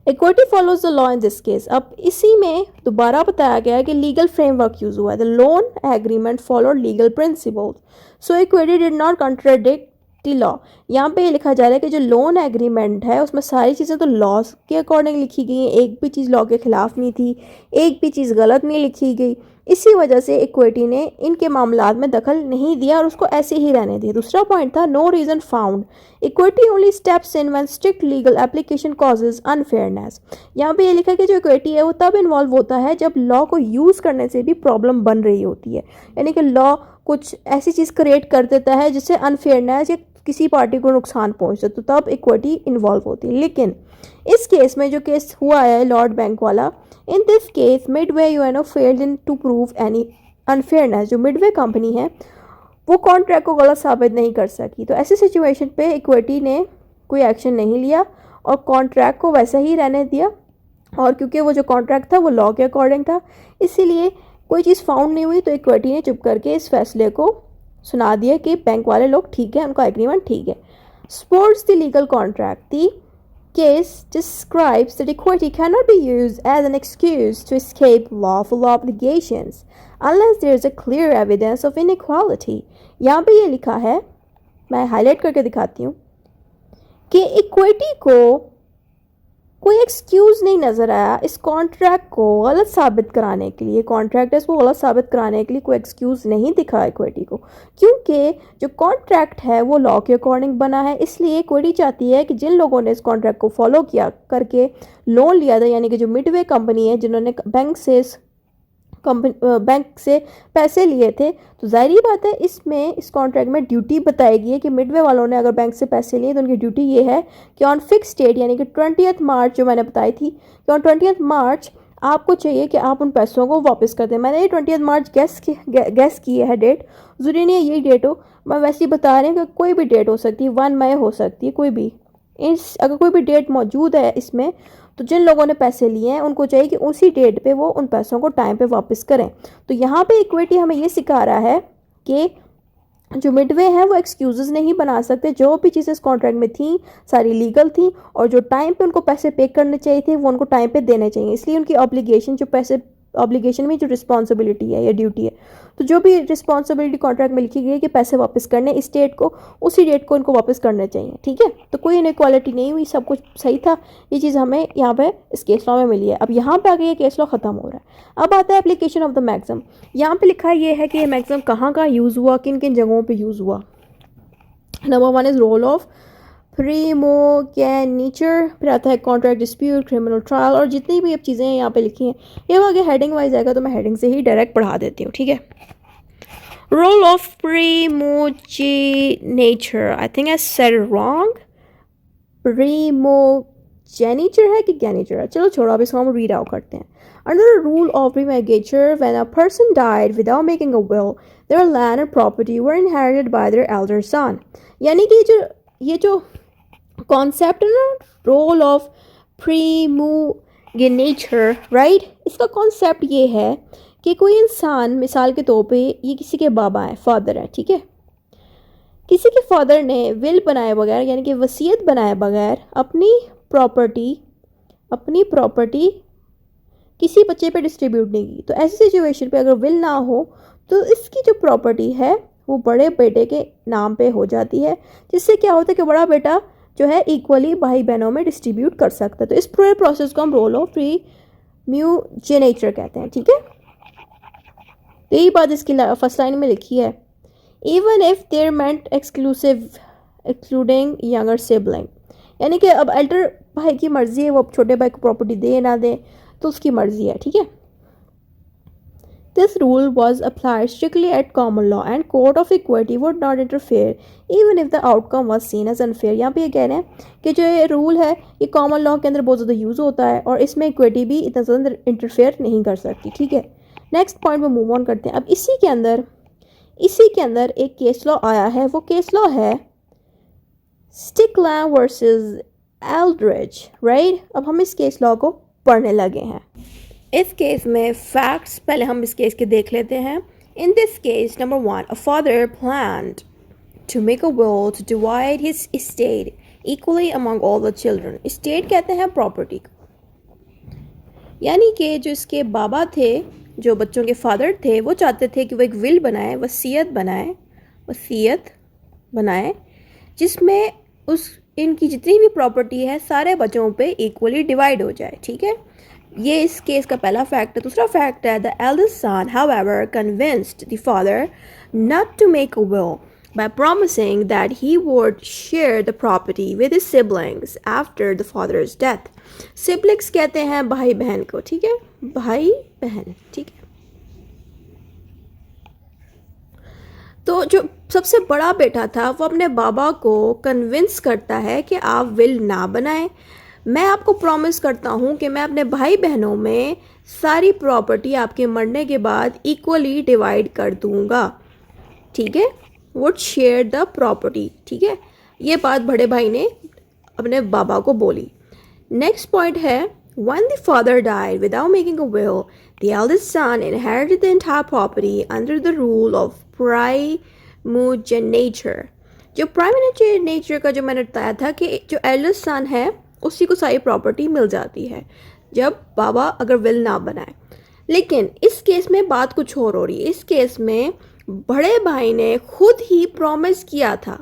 Equity follows the law in this case. अब इसी में दोबारा बताया गया है कि लीगल फ्रेमवर्क यूज हुआ है। The loan agreement followed legal principles so equity did not contradict the law. यहाँ पे ये लिखा जा रहा है कि जो लोन एग्रीमेंट है उसमें सारी चीज़ें तो लॉ के अकॉर्डिंग लिखी गई हैं, एक भी चीज़ लॉ के खिलाफ नहीं थी, एक भी चीज़ गलत नहीं लिखी गई। इसी वजह से इक्विटी ने इनके मामलात में दखल नहीं दिया और उसको ऐसे ही रहने दिया। दूसरा पॉइंट था no reason found, equity only steps in when strict legal application causes unfairness. यहाँ पे ये लिखा है कि जो इक्विटी है वो तब इन्वॉल्व होता है जब लॉ को यूज़ करने से भी प्रॉब्लम बन रही होती है, यानी कि लॉ कुछ ऐसी चीज़ क्रिएट कर देता है जिससे अनफेयरनेस या किसी पार्टी को नुकसान पहुँचता, तो तब इक्विटी इन्वॉल्व होती है। लेकिन इस केस में जो केस हुआ है लॉर्ड बैंक वाला, in this case Midway UNO failed in to prove any unfairness. जो मिडवे कंपनी है वो कॉन्ट्रैक्ट को गलत साबित नहीं कर सकी। तो ऐसी सिचुएशन पे इक्विटी ने कोई एक्शन नहीं लिया और कॉन्ट्रैक्ट को वैसा ही रहने दिया। और क्योंकि वो जो कॉन्ट्रैक्ट था वो लॉ के अकॉर्डिंग था, इसीलिए कोई चीज़ फाउंड नहीं हुई, तो इक्विटी ने चुप करके इस फैसले को सुना दिया कि बैंक वाले लोग ठीक है, उनका एग्रीमेंट ठीक है। Sports the legal contract, the case describes that equity cannot be used as an excuse to escape lawful obligations unless there is a clear evidence of inequality। यहाँ पे ये लिखा है, मैं हाईलाइट करके दिखाती हूँ कि इक्विटी को कोई एक्सक्यूज़ नहीं नज़र आया इस कॉन्ट्रैक्ट को गलत साबित कराने के लिए, कॉन्ट्रैक्टर्स को गलत साबित कराने के लिए कोई एक्सक्यूज़ नहीं दिखा इक्विटी को, क्योंकि जो कॉन्ट्रैक्ट है वो लॉ के अकॉर्डिंग बना है। इसलिए इक्विटी चाहती है कि जिन लोगों ने इस कॉन्ट्रैक्ट को फॉलो किया करके लोन लिया था, यानी कि जो मिडवे कंपनी है जिन्होंने बैंक से पैसे लिए थे, तो ज़ाहिर बात है इसमें इस कॉन्ट्रैक्ट में ड्यूटी बताई गई है कि मिडवे वालों ने अगर बैंक से पैसे लिए तो उनकी ड्यूटी ये है कि ऑन फिक्स डेट यानी कि 20 मार्च, जो मैंने बताई थी कि ऑन 20 मार्च आपको चाहिए कि आप उन पैसों को वापस कर दें। मैंने ये 20 मार्च गैस की है डेट, ज़रूरी नहीं है यही डेट हो, मैं वैसे ही बता रही हूँ कि कोई भी डेट हो सकती है, 1 मई हो सकती है, कोई भी अगर कोई भी डेट मौजूद है इसमें, तो जिन लोगों ने पैसे लिए हैं उनको चाहिए कि उसी डेट पे वो उन पैसों को टाइम पे वापस करें। तो यहाँ पे इक्विटी हमें ये सिखा रहा है कि जो मिडवे हैं वो एक्सक्यूज़ेस नहीं बना सकते, जो भी चीज़ें इस कॉन्ट्रैक्ट में थी सारी लीगल थी और जो टाइम पे उनको पैसे पे करने चाहिए थे वो उनको टाइम पे देने चाहिए। इसलिए उनकी ऑब्लिगेशन जो पैसे ऑब्लिगेशन में जो रिस्पॉन्सिबिलिटी है या ड्यूटी है, तो जो भी रिस्पॉन्सिबिलिटी कॉन्ट्रैक्ट में लिखी गई है कि पैसे वापस करने स्टेट को, उसी डेट को उनको वापस करने चाहिए, ठीक है। तो कोई इनइक्वालिटी नहीं हुई, सब कुछ सही था। ये चीज़ हमें यहाँ पे इस केस लॉ में मिली है। अब यहाँ पे आगे ये केस लॉ खत्म हो रहा है। अब आता है एप्लीकेशन ऑफ द मैक्सिम। यहाँ पे लिखा ये है कि ये मैक्सिम कहाँ कहाँ यूज़ हुआ, किन किन जगहों पर यूज़ हुआ। नंबर 1 इज़ रोल ऑफ प्रीमोगेनिचर, फिर आता है कॉन्ट्रैक्ट डिस्प्यूट, क्रिमिनल ट्रायल, और जितनी भी अब चीज़ें यहाँ पे लिखी हैं ये आगे हेडिंग वाइज आएगा, तो मैं हेडिंग से ही डायरेक्ट पढ़ा देती हूँ, ठीक है। Role of primogeniture, I think I said wrong, primogeniture है कि गैनिचर है, चलो छोड़ो, अब इसको हम रीड आउट करते हैं। Under the rule of primogeniture, when a person died without making a will, their land and property were inherited by their elder son. यानी कि ये जो कॉन्सेप्ट है ना, रोल ऑफ प्रीमोगेनिचर, राइट, इसका कॉन्सेप्ट ये है कि कोई इंसान, मिसाल के तौर पे ये किसी के बाबा हैं, फादर है, ठीक है, किसी के फादर ने विल बनाए बगैर यानी कि वसीयत बनाए बगैर अपनी प्रॉपर्टी किसी बच्चे पे डिस्ट्रीब्यूट नहीं की, तो ऐसी सिचुएशन पे अगर विल ना हो तो इसकी जो प्रॉपर्टी है वो बड़े बेटे के नाम पे हो जाती है, जिससे क्या होता है कि बड़ा बेटा जो है इक्वली भाई बहनों में डिस्ट्रीब्यूट कर सकता है। तो इस पूरे प्रोसेस को हम रोल ऑफ प्रीमोगेनिचर कहते हैं, ठीक है। तो यही बात इसकी फर्स्ट लाइन में लिखी है, even if there meant excluding younger sibling, यानी कि अब एल्डर भाई की मर्जी है, वो छोटे भाई को प्रॉपर्टी दे ना दे तो उसकी मर्जी है, ठीक है। This rule was applied strictly at common law and court of equity would not interfere even if the outcome was seen as unfair। यहाँ पे ये कह रहे हैं कि जो ये रूल है ये कॉमन लॉ के अंदर बहुत ज़्यादा यूज़ होता है और इसमें इक्विटी भी इतना ज़्यादा इंटरफेयर नहीं कर सकती, ठीक है। नेक्स्ट पॉइंट में मूव ऑन करते हैं। अब इसी के अंदर एक केस लॉ आया है, वो केस लॉ है स्टिकलैंड वर्सेस एल्ड्रिज, राइट। अब हम इस केस लॉ को पढ़ने लगे हैं। इस केस में फैक्ट्स पहले हम इस केस के देख लेते हैं। In this case, number 1, a father planned to make a will to divide his estate equally among all the children. Estate कहते हैं प्रॉपर्टी को, यानी कि जो इसके बाबा थे, जो बच्चों के फादर थे, वो चाहते थे कि वो एक विल बनाए, वसीयत बनाए जिसमें इनकी जितनी भी प्रॉपर्टी है सारे बच्चों पे इक्वली डिवाइड हो जाए, ठीक है। ये इस केस का पहला फैक्ट है। दूसरा फैक्ट है, the eldest son however convinced the father not to make a will by promising that he would share the property with his siblings after the father's death। siblings कहते हैं भाई बहन को, ठीक है, भाई बहन, ठीक है। तो जो सबसे बड़ा बेटा था वो अपने बाबा को कन्विंस करता है कि आप विल ना बनाएं, मैं आपको प्रॉमिस करता हूँ कि मैं अपने भाई बहनों में सारी प्रॉपर्टी आपके मरने के बाद इक्वली डिवाइड कर दूँगा, ठीक है। वुड शेयर द प्रॉपर्टी, ठीक है। ये बात बड़े भाई ने अपने बाबा को बोली। नेक्स्ट पॉइंट है, when the father died without making a will, the eldest son inherited the entire property under the rule of primogeniture। जो primogeniture का जो मैंने बताया था कि जो eldest son है उसी को सारी प्रॉपर्टी मिल जाती है जब बाबा अगर विल ना बनाए। लेकिन इस केस में बात कुछ और हो रही है। इस केस में बड़े भाई ने खुद ही प्रॉमिस किया था।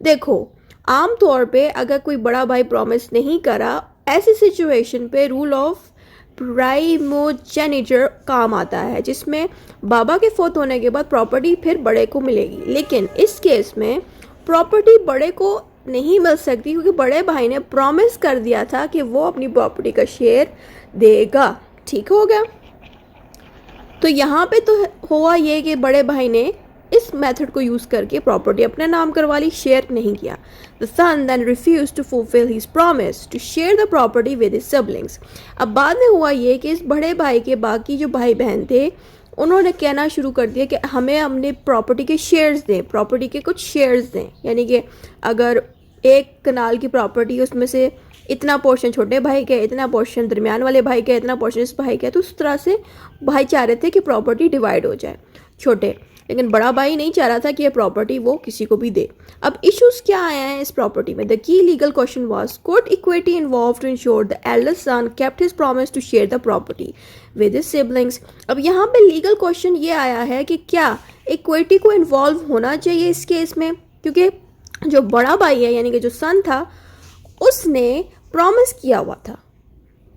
देखो, आम तौर पे अगर कोई बड़ा भाई प्रॉमिस नहीं करा, ऐसी सिचुएशन पे रूल ऑफ प्राइमोजेनिचर काम आता है, जिसमें बाबा के फौत होने के बाद प्रॉपर्टी फिर बड़े को मिलेगी। लेकिन इस केस में प्रॉपर्टी बड़े को नहीं मिल सकती क्योंकि बड़े भाई ने प्रॉमिस कर दिया था कि वो अपनी प्रॉपर्टी का शेयर देगा, ठीक हो गया। तो यहाँ पे तो हुआ ये कि बड़े भाई ने इस मेथड को यूज़ करके प्रॉपर्टी अपने नाम करवा ली, शेयर नहीं किया। The son then refuse to fulfil his promise to share the property with his siblings. अब बाद में हुआ ये कि इस बड़े भाई के बाकी जो भाई बहन थे उन्होंने कहना शुरू कर दिया कि हमें अपने प्रॉपर्टी के शेयर्स दें, प्रॉपर्टी के कुछ शेयर्स दें। यानी कि अगर एक कनाल की प्रॉपर्टी उसमें से इतना पोर्शन छोटे भाई का, इतना पोर्शन दरमियान वाले भाई का, इतना पोर्शन इस भाई का, तो उस तरह से भाई चाह रहे थे कि प्रॉपर्टी डिवाइड हो जाए छोटे। लेकिन बड़ा भाई नहीं चाह रहा था कि ये प्रॉपर्टी वो किसी को भी दे। अब इश्यूज क्या आया है इस प्रॉपर्टी में? The key legal question was could equity involve to ensure the elder son kept his promise to share the property with his siblings. अब यहाँ पे लीगल क्वेश्चन ये आया है कि क्या इक्विटी को इन्वॉल्व होना चाहिए इस केस में, क्योंकि जो बड़ा भाई है यानी कि जो सन था उसने प्रॉमिस किया हुआ था।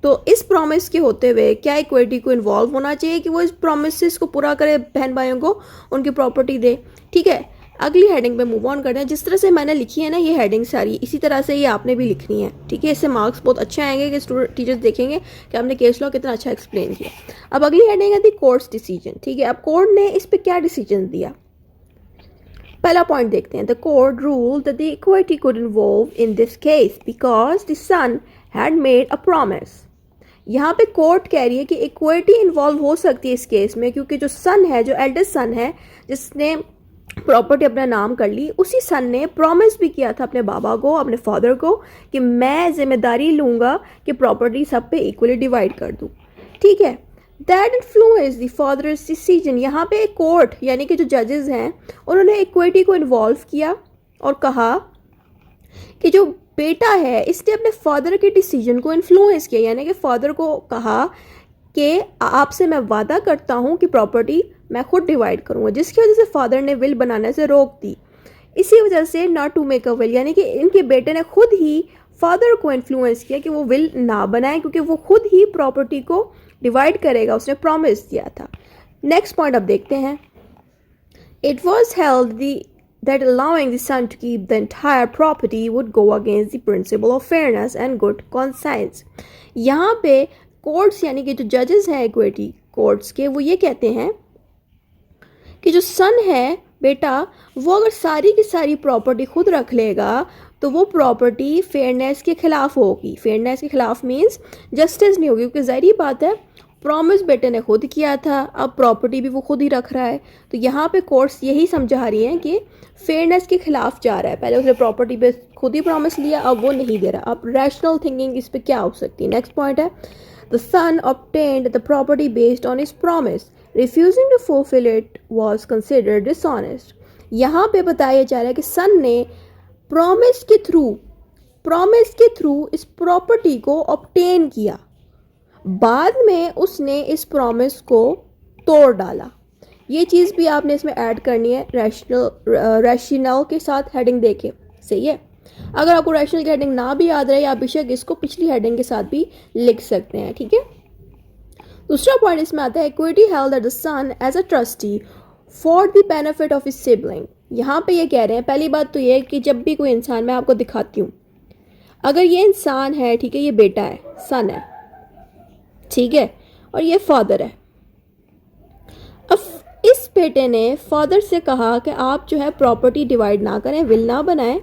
तो इस प्रॉमिस के होते हुए क्या इक्विटी को इन्वॉल्व होना चाहिए कि वो इस प्रॉमिस को पूरा करे, बहन भाइयों को उनकी प्रॉपर्टी दे। ठीक है, अगली हेडिंग पे मूव ऑन करते हैं। जिस तरह से मैंने लिखी है ना ये हेडिंग सारी, इसी तरह से ये आपने भी लिखनी है। ठीक है, इससे मार्क्स बहुत अच्छे आएंगे कि स्टूडेंट टीचर्स देखेंगे कि आपने केस लॉ कितना अच्छा एक्सप्लेन किया। अब अगली हेडिंग है दी कोर्ट्स डिसीजन। ठीक है, अब कोर्ट ने इस पे क्या डिसीजन दिया, पहला पॉइंट देखते हैं। The court ruled that the equity could involve in this case because the son had made a promise. यहाँ पे कोर्ट कह रही है कि इक्विटी इन्वॉल्व हो सकती है इस केस में, क्योंकि जो सन है, जो एल्डेस्ट सन है जिसने प्रॉपर्टी अपना नाम कर ली, उसी सन ने प्रॉमिस भी किया था अपने बाबा को, अपने फादर को, कि मैं जिम्मेदारी लूँगा कि प्रॉपर्टी सब पे इक्वली डिवाइड कर दूँ। ठीक है, that influence the father's decision. यहाँ पे कोर्ट यानी कि जो जजेस हैं उन्होंने इक्विटी को इन्वॉल्व किया और कहा कि जो बेटा है इसने अपने फादर के डिसीजन को इन्फ्लुएंस किया, यानी कि फादर को कहा कि आपसे मैं वादा करता हूँ कि प्रॉपर्टी मैं खुद डिवाइड करूँगा, जिसकी वजह से फादर ने विल बनाने से रोक दी। इसी वजह से not to make a will, यानी कि इनके बेटे ने खुद ही फादर को इन्फ्लुएंस किया कि वो विल ना बनाए, क्योंकि वो खुद ही प्रॉपर्टी को डिवाइड करेगा, उसने प्रॉमिस दिया था। नेक्स्ट पॉइंट अब देखते हैं। It was held that allowing the son to keep the entire property would go against the principle of fairness and good conscience। यहाँ पे कोर्ट्स यानी कि जो जजेस हैं इक्विटी कोर्ट्स के, वो ये कहते हैं कि जो सन है बेटा, वो अगर सारी की सारी प्रॉपर्टी खुद रख लेगा तो वो प्रॉपर्टी फेयरनेस के खिलाफ होगी। फेयरनेस के खिलाफ मीन्स जस्टिस नहीं होगी, क्योंकि ज़ाहिर बात है प्रॉमिस बेटे ने खुद किया था, अब प्रॉपर्टी भी वो खुद ही रख रहा है। तो यहाँ पे कोर्ट्स यही समझा रही हैं कि फेयरनेस के खिलाफ जा रहा है। पहले उसने प्रॉपर्टी पे खुद ही प्रॉमिस लिया, अब वो नहीं दे रहा। अब रैशनल थिंकिंग इस पे क्या हो सकती है? नेक्स्ट पॉइंट है the son obtained the property based on his promise, refusing to fulfill it was considered dishonest। यहाँ पे बताया जा रहा है कि सन ने प्रॉमिस के थ्रू इस प्रॉपर्टी को ऑब्टेन किया, बाद में उसने इस प्रॉमिस को तोड़ डाला। ये चीज़ भी आपने इसमें ऐड करनी है रैशनल के साथ हेडिंग देके, सही है। अगर आपको रैशनल की हेडिंग ना भी याद रहे, आप बेशक इसको पिछली हेडिंग के साथ भी लिख सकते हैं। ठीक है, दूसरा पॉइंट इसमें आता है equity held that the son as a trustee for the benefit of his sibling. यहाँ पे ये कह रहे हैं, पहली बात तो ये है कि जब भी कोई इंसान, मैं आपको दिखाती हूँ, अगर ये इंसान है, ठीक है, ये बेटा है, सन है, ठीक है, और ये फादर है। अब इस बेटे ने फादर से कहा कि आप जो है प्रॉपर्टी डिवाइड ना करें, विल ना बनाएं,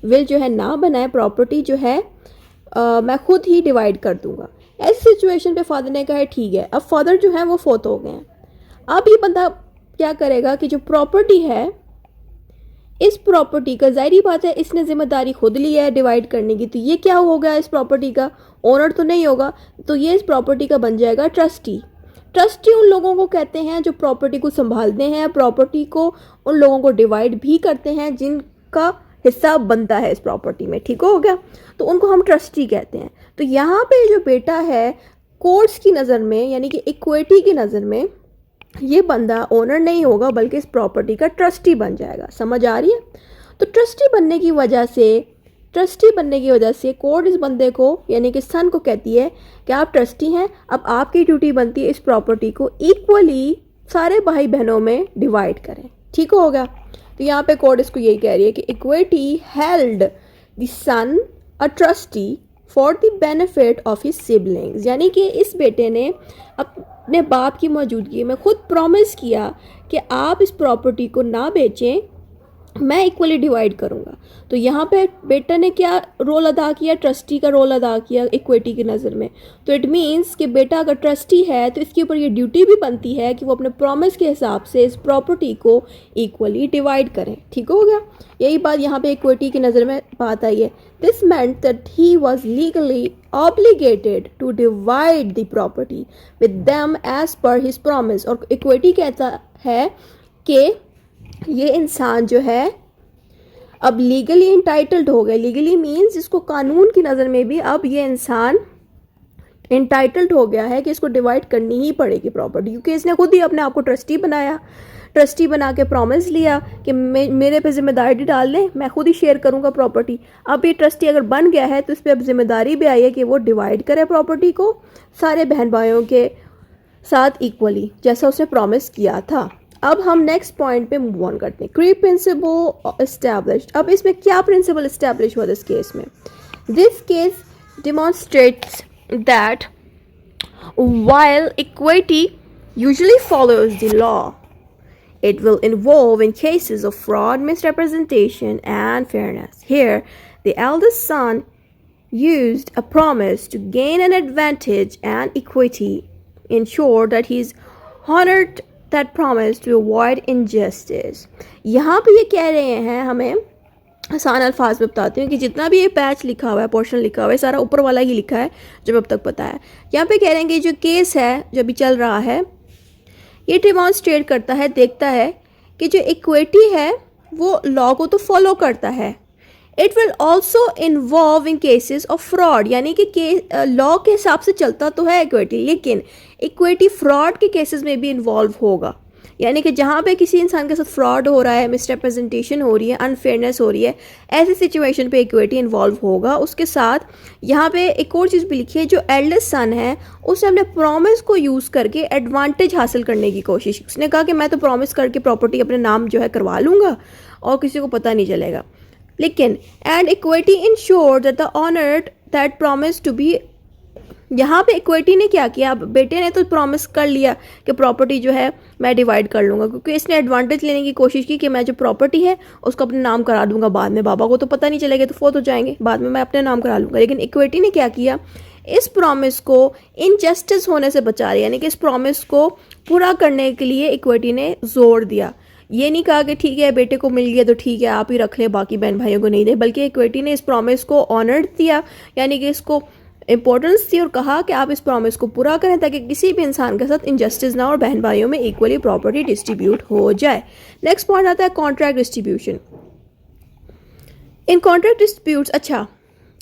विल जो है ना बनाएं, प्रॉपर्टी जो है मैं खुद ही डिवाइड कर दूंगा। ऐसी सिचुएशन पे फादर ने कहा ठीक है। अब फादर जो है वो फोत हो गए हैं। अब ये बंदा क्या करेगा कि जो प्रॉपर्टी है, इस प्रॉपर्टी का ज़ाहिर बात है इसने जिम्मेदारी खुद ली है डिवाइड करने की, तो ये क्या हो गया, इस प्रॉपर्टी का ओनर तो नहीं होगा, तो ये इस प्रॉपर्टी का बन जाएगा ट्रस्टी। ट्रस्टी उन लोगों को कहते हैं जो प्रॉपर्टी को संभालते हैं, प्रॉपर्टी को उन लोगों को डिवाइड भी करते हैं जिनका हिस्सा बनता है इस प्रॉपर्टी में। ठीक हो गया, तो उनको हम ट्रस्टी कहते हैं। तो यहाँ पे जो बेटा है, कोर्ट्स की नज़र में यानी कि इक्विटी की नज़र में, ये बंदा ओनर नहीं होगा बल्कि इस प्रॉपर्टी का ट्रस्टी बन जाएगा। समझ आ रही है? तो ट्रस्टी बनने की वजह से कोर्ट इस बंदे को यानी कि सन को कहती है कि आप ट्रस्टी हैं, अब आपकी ड्यूटी बनती है इस प्रॉपर्टी को इक्वली सारे भाई बहनों में डिवाइड करें। ठीक हो गया, तो यहाँ पे कोर्ट इसको यही कह रही है कि equity held the son a trustee for the benefit of his siblings, यानी कि इस बेटे ने अपने बाप की मौजूदगी में खुद प्रॉमिस किया कि आप इस प्रॉपर्टी को ना बेचें, मैं इक्वली डिवाइड करूँगा। तो यहाँ पे बेटा ने क्या रोल अदा किया, ट्रस्टी का रोल अदा किया इक्विटी की नज़र में। तो इट मीन्स कि बेटा अगर ट्रस्टी है तो इसके ऊपर ये ड्यूटी भी बनती है कि वो अपने प्रॉमिस के हिसाब से इस प्रॉपर्टी को इक्वली डिवाइड करें। ठीक हो गया, यही बात यहाँ पे इक्विटी की नज़र में बात आई है। This meant that he was legally obligated to divide the property with them as per his promise. और इक्विटी कहता है कि ये इंसान जो है अब लीगली इंटाइटल्ड हो गया। लीगली मीन्स इसको कानून की नज़र में भी अब ये इंसान इंटाइटल्ड हो गया है कि इसको डिवाइड करनी ही पड़ेगी प्रॉपर्टी, क्योंकि इसने खुद ही अपने आप को ट्रस्टी बनाया। ट्रस्टी बना के प्रॉमिस लिया कि मेरे पे जिम्मेदारी डाल दें, मैं खुद ही शेयर करूंगा प्रॉपर्टी। अब ये ट्रस्टी अगर बन गया है तो इस पर अब जिम्मेदारी भी आई है कि वो डिवाइड करे प्रॉपर्टी को सारे बहन भाइयों के साथ इक्वली, जैसा उसने प्रॉमिस किया था। अब हम नेक्स्ट पॉइंट पे मूव ऑन करते हैं। क्री प्रिंसिपल एस्टैब्लिश्ड। अब इसमें क्या प्रिंसिपल एस्टैब्लिश हुआ दिस केस में? This case demonstrates that while equity usually follows the law, it will involve in cases of fraud, misrepresentation, and fairness. Here, the eldest son used a promise to gain an advantage, and equity ensured that he's honored that promise to avoid injustice. यहाँ पे ये कह रहे हैं, हमें आसान अल्फाज में बताते हैं कि जितना भी ये पैच लिखा हुआ है, पोर्शन लिखा हुआ है, सारा ऊपर वाला ही लिखा है जो अब तक पता है। यहाँ पे कह रहे हैं कि जो केस है जो अभी चल रहा है ये डिमॉन्स्ट्रेट करता है, देखता है कि जो इक्विटी है वो लॉ को तो फॉलो करता है। It will also involve in cases of fraud, यानी कि लॉ के हिसाब से चलता तो है इक्विटी, लेकिन इक्विटी फ्रॉड के केसेस में भी इन्वॉल्व होगा। यानी कि जहाँ पे किसी इंसान के साथ फ्रॉड हो रहा है, मिसरिप्रेजेंटेशन हो रही है, अनफेयरनेस हो रही है, ऐसी सिचुएशन पे इक्विटी इन्वॉल्व होगा। उसके साथ यहाँ पे एक और चीज़ भी लिखी है, जो एल्डेस्ट सन है उसने अपने प्रॉमिस को यूज़ करके एडवांटेज हासिल करने की कोशिश। उसने कहा कि मैं तो प्रॉमिस करके प्रॉपर्टी अपने नाम जो है करवा लूँगा और किसी को पता नहीं चलेगा, लेकिन and equity ensure that the honoured that promise to be. यहाँ पे इक्विटी ने क्या किया, अब बेटे ने तो प्रॉमिस कर लिया कि प्रॉपर्टी जो है मैं डिवाइड कर लूँगा, क्योंकि इसने एडवांटेज लेने की कोशिश की कि मैं जो प्रॉपर्टी है उसको अपने नाम करा दूंगा, बाद में बाबा को तो पता नहीं चलेगा तो फोत हो जाएंगे, बाद में मैं अपने नाम करा लूँगा। लेकिन इक्विटी ने क्या किया, इस प्रॉमिस को इनजस्टिस होने से बचा रही, यानी कि इस प्रॉमिस को पूरा करने के लिए इक्विटी ने जोर दिया। ये नहीं कहा कि ठीक है बेटे को मिल गया तो ठीक है आप ही रख ले, बाकी बहन भाइयों को नहीं दे, बल्कि इक्विटी ने इस प्रॉमिस को ऑनर्ड दिया, यानी कि इसको इंपॉर्टेंस थी और कहा कि आप इस प्रॉमिस को पूरा करें ताकि किसी भी इंसान के साथ इनजस्टिस ना और बहन भाइयों में इक्वली प्रॉपर्टी डिस्ट्रीब्यूट हो जाए। नेक्स्ट पॉइंट आता है contract distribution in contract disputes. अच्छा,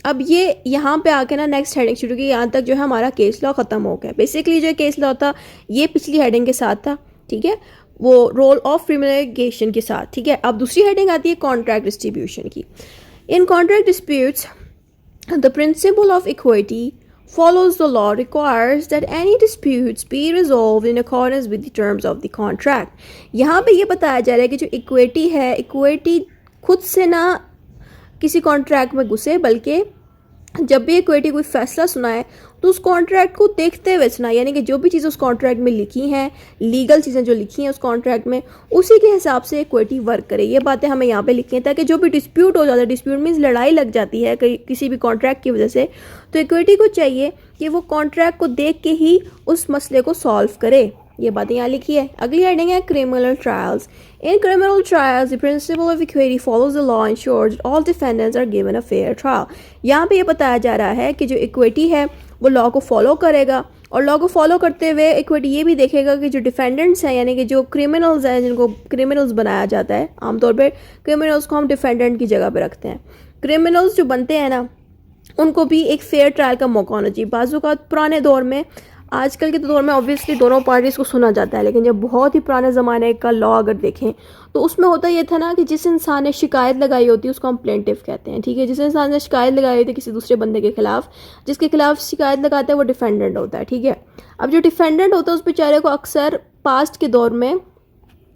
अब ये यहाँ पे आके ना नेक्स्ट हेडिंग शुरू की, यहाँ तक जो है हमारा केस लॉ खत्म हो गया। बेसिकली जो केस लॉ था ये पिछली हेडिंग के साथ था, ठीक है, वो रोल ऑफ क्रिमिनलाइजेशन के साथ, ठीक है। अब दूसरी हेडिंग आती है कॉन्ट्रैक्ट डिस्ट्रीब्यूशन की। इन contract disputes the principle of equity follows the law requires that any disputes be resolved in accordance with the terms of the contract. यहाँ पे ये बताया जा रहा है कि जो इक्विटी है, इक्विटी खुद से ना किसी कॉन्ट्रैक्ट में घुसे, बल्कि जब भी इक्विटी कोई फैसला सुनाए तो उस कॉन्ट्रैक्ट को देखते हुए सुनाए, यानी कि जो भी चीज़ें उस कॉन्ट्रैक्ट में लिखी हैं, लीगल चीज़ें जो लिखी हैं उस कॉन्ट्रैक्ट में, उसी के हिसाब से इक्विटी वर्क करे। ये बातें हमें यहाँ पे लिखी हैं ताकि जो भी डिस्प्यूट हो जाता है, डिस्प्यूट मीन्स लड़ाई लग जाती है किसी भी कॉन्ट्रैक्ट की वजह से, तो इक्विटी को चाहिए कि वो कॉन्ट्रैक्ट को देख के ही उस मसले को सॉल्व करे। ये बातें यहाँ लिखी है। अगली हेडिंग है criminal trials. In criminal trials the principle of equity follows the law ensures all defendants are given a fair trial. यहाँ पे ये बताया जा रहा है कि जो इक्विटी है वो लॉ को फॉलो करेगा, और लॉ को फॉलो करते हुए इक्विटी ये भी देखेगा कि जो डिफेंडेंट्स हैं, यानी कि जो क्रिमिनल्स हैं, जिनको क्रिमिनल्स बनाया जाता है, आमतौर पर क्रिमिनल्स को हम डिफेंडेंट की जगह पर रखते हैं। क्रिमिनल्स जो बनते हैं ना, उनको भी एक फेयर ट्रायल का मौका होना चाहिए। बाज़ औक़ात पुराने दौर में, आजकल के दौर में ऑब्वियसली दोनों पार्टीज़ को सुना जाता है, लेकिन जब बहुत ही पुराने ज़माने का लॉ अगर देखें तो उसमें होता ये था ना कि जिस इंसान ने शिकायत लगाई होती है उसको हम प्लेंटिव कहते हैं, ठीक है। जिस इंसान ने शिकायत लगाई होती है किसी दूसरे बंदे के खिलाफ, जिसके खिलाफ शिकायत लगाता है वो डिफेंडेंट होता है, ठीक है। अब जो डिफेंडेंट होता है उस बेचारे को अक्सर पास्ट के दौर में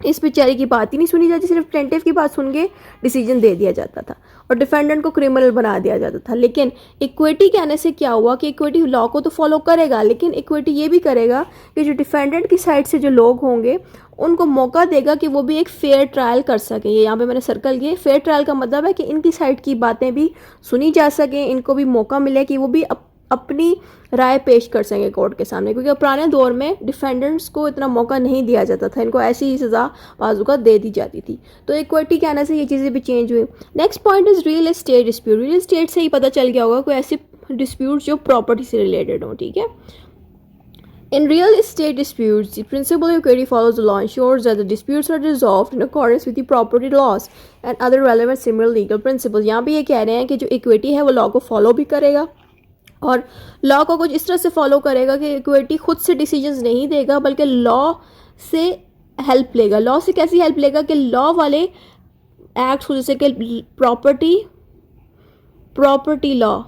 इस बेचारे की बात ही नहीं सुनी जाती, सिर्फ प्लेंटिव की बात सुन के डिसीजन दे दिया जाता था और डिफेंडेंट को क्रिमिनल बना दिया जाता था। लेकिन इक्विटी के आने से क्या हुआ कि इक्विटी लॉ को तो फॉलो करेगा, लेकिन इक्विटी ये भी करेगा कि जो डिफेंडेंट की साइड से जो लोग होंगे उनको मौका देगा कि वो भी एक फेयर ट्रायल कर सकें। ये यहाँ पे मैंने सर्कल किए। फेयर ट्रायल का मतलब है कि इनकी साइड की बातें भी सुनी जा सकें, इनको भी मौका मिले कि वो भी अपनी राय पेश कर सकेंगे कोर्ट के सामने, क्योंकि पुराने दौर में डिफेंडेंट्स को इतना मौका नहीं दिया जाता था, इनको ऐसी ही सज़ा बाजूका दे दी जाती थी। तो इक्विटी के आने से ये चीज़ें भी चेंज हुई। Next point is real estate dispute. Real estate से ही पता चल गया होगा कोई ऐसे डिस्प्यूट जो प्रॉपर्टी से रिलेटेड हो, ठीक है। In real estate disputes, the principle of equity follows the law, ensures that the disputes are resolved in accordance with the property laws and other relevant similar legal principles. यहाँ पे ये कह रहे हैं कि जो इक्विटी है वो लॉ को फॉलो भी करेगा और लॉ को कुछ इस तरह से फॉलो करेगा कि इक्विटी खुद से डिसीजंस नहीं देगा बल्कि लॉ से हेल्प लेगा. लॉ से कैसी हेल्प लेगा कि लॉ वाले एक्ट्स जैसे कि प्रॉपर्टी लॉ,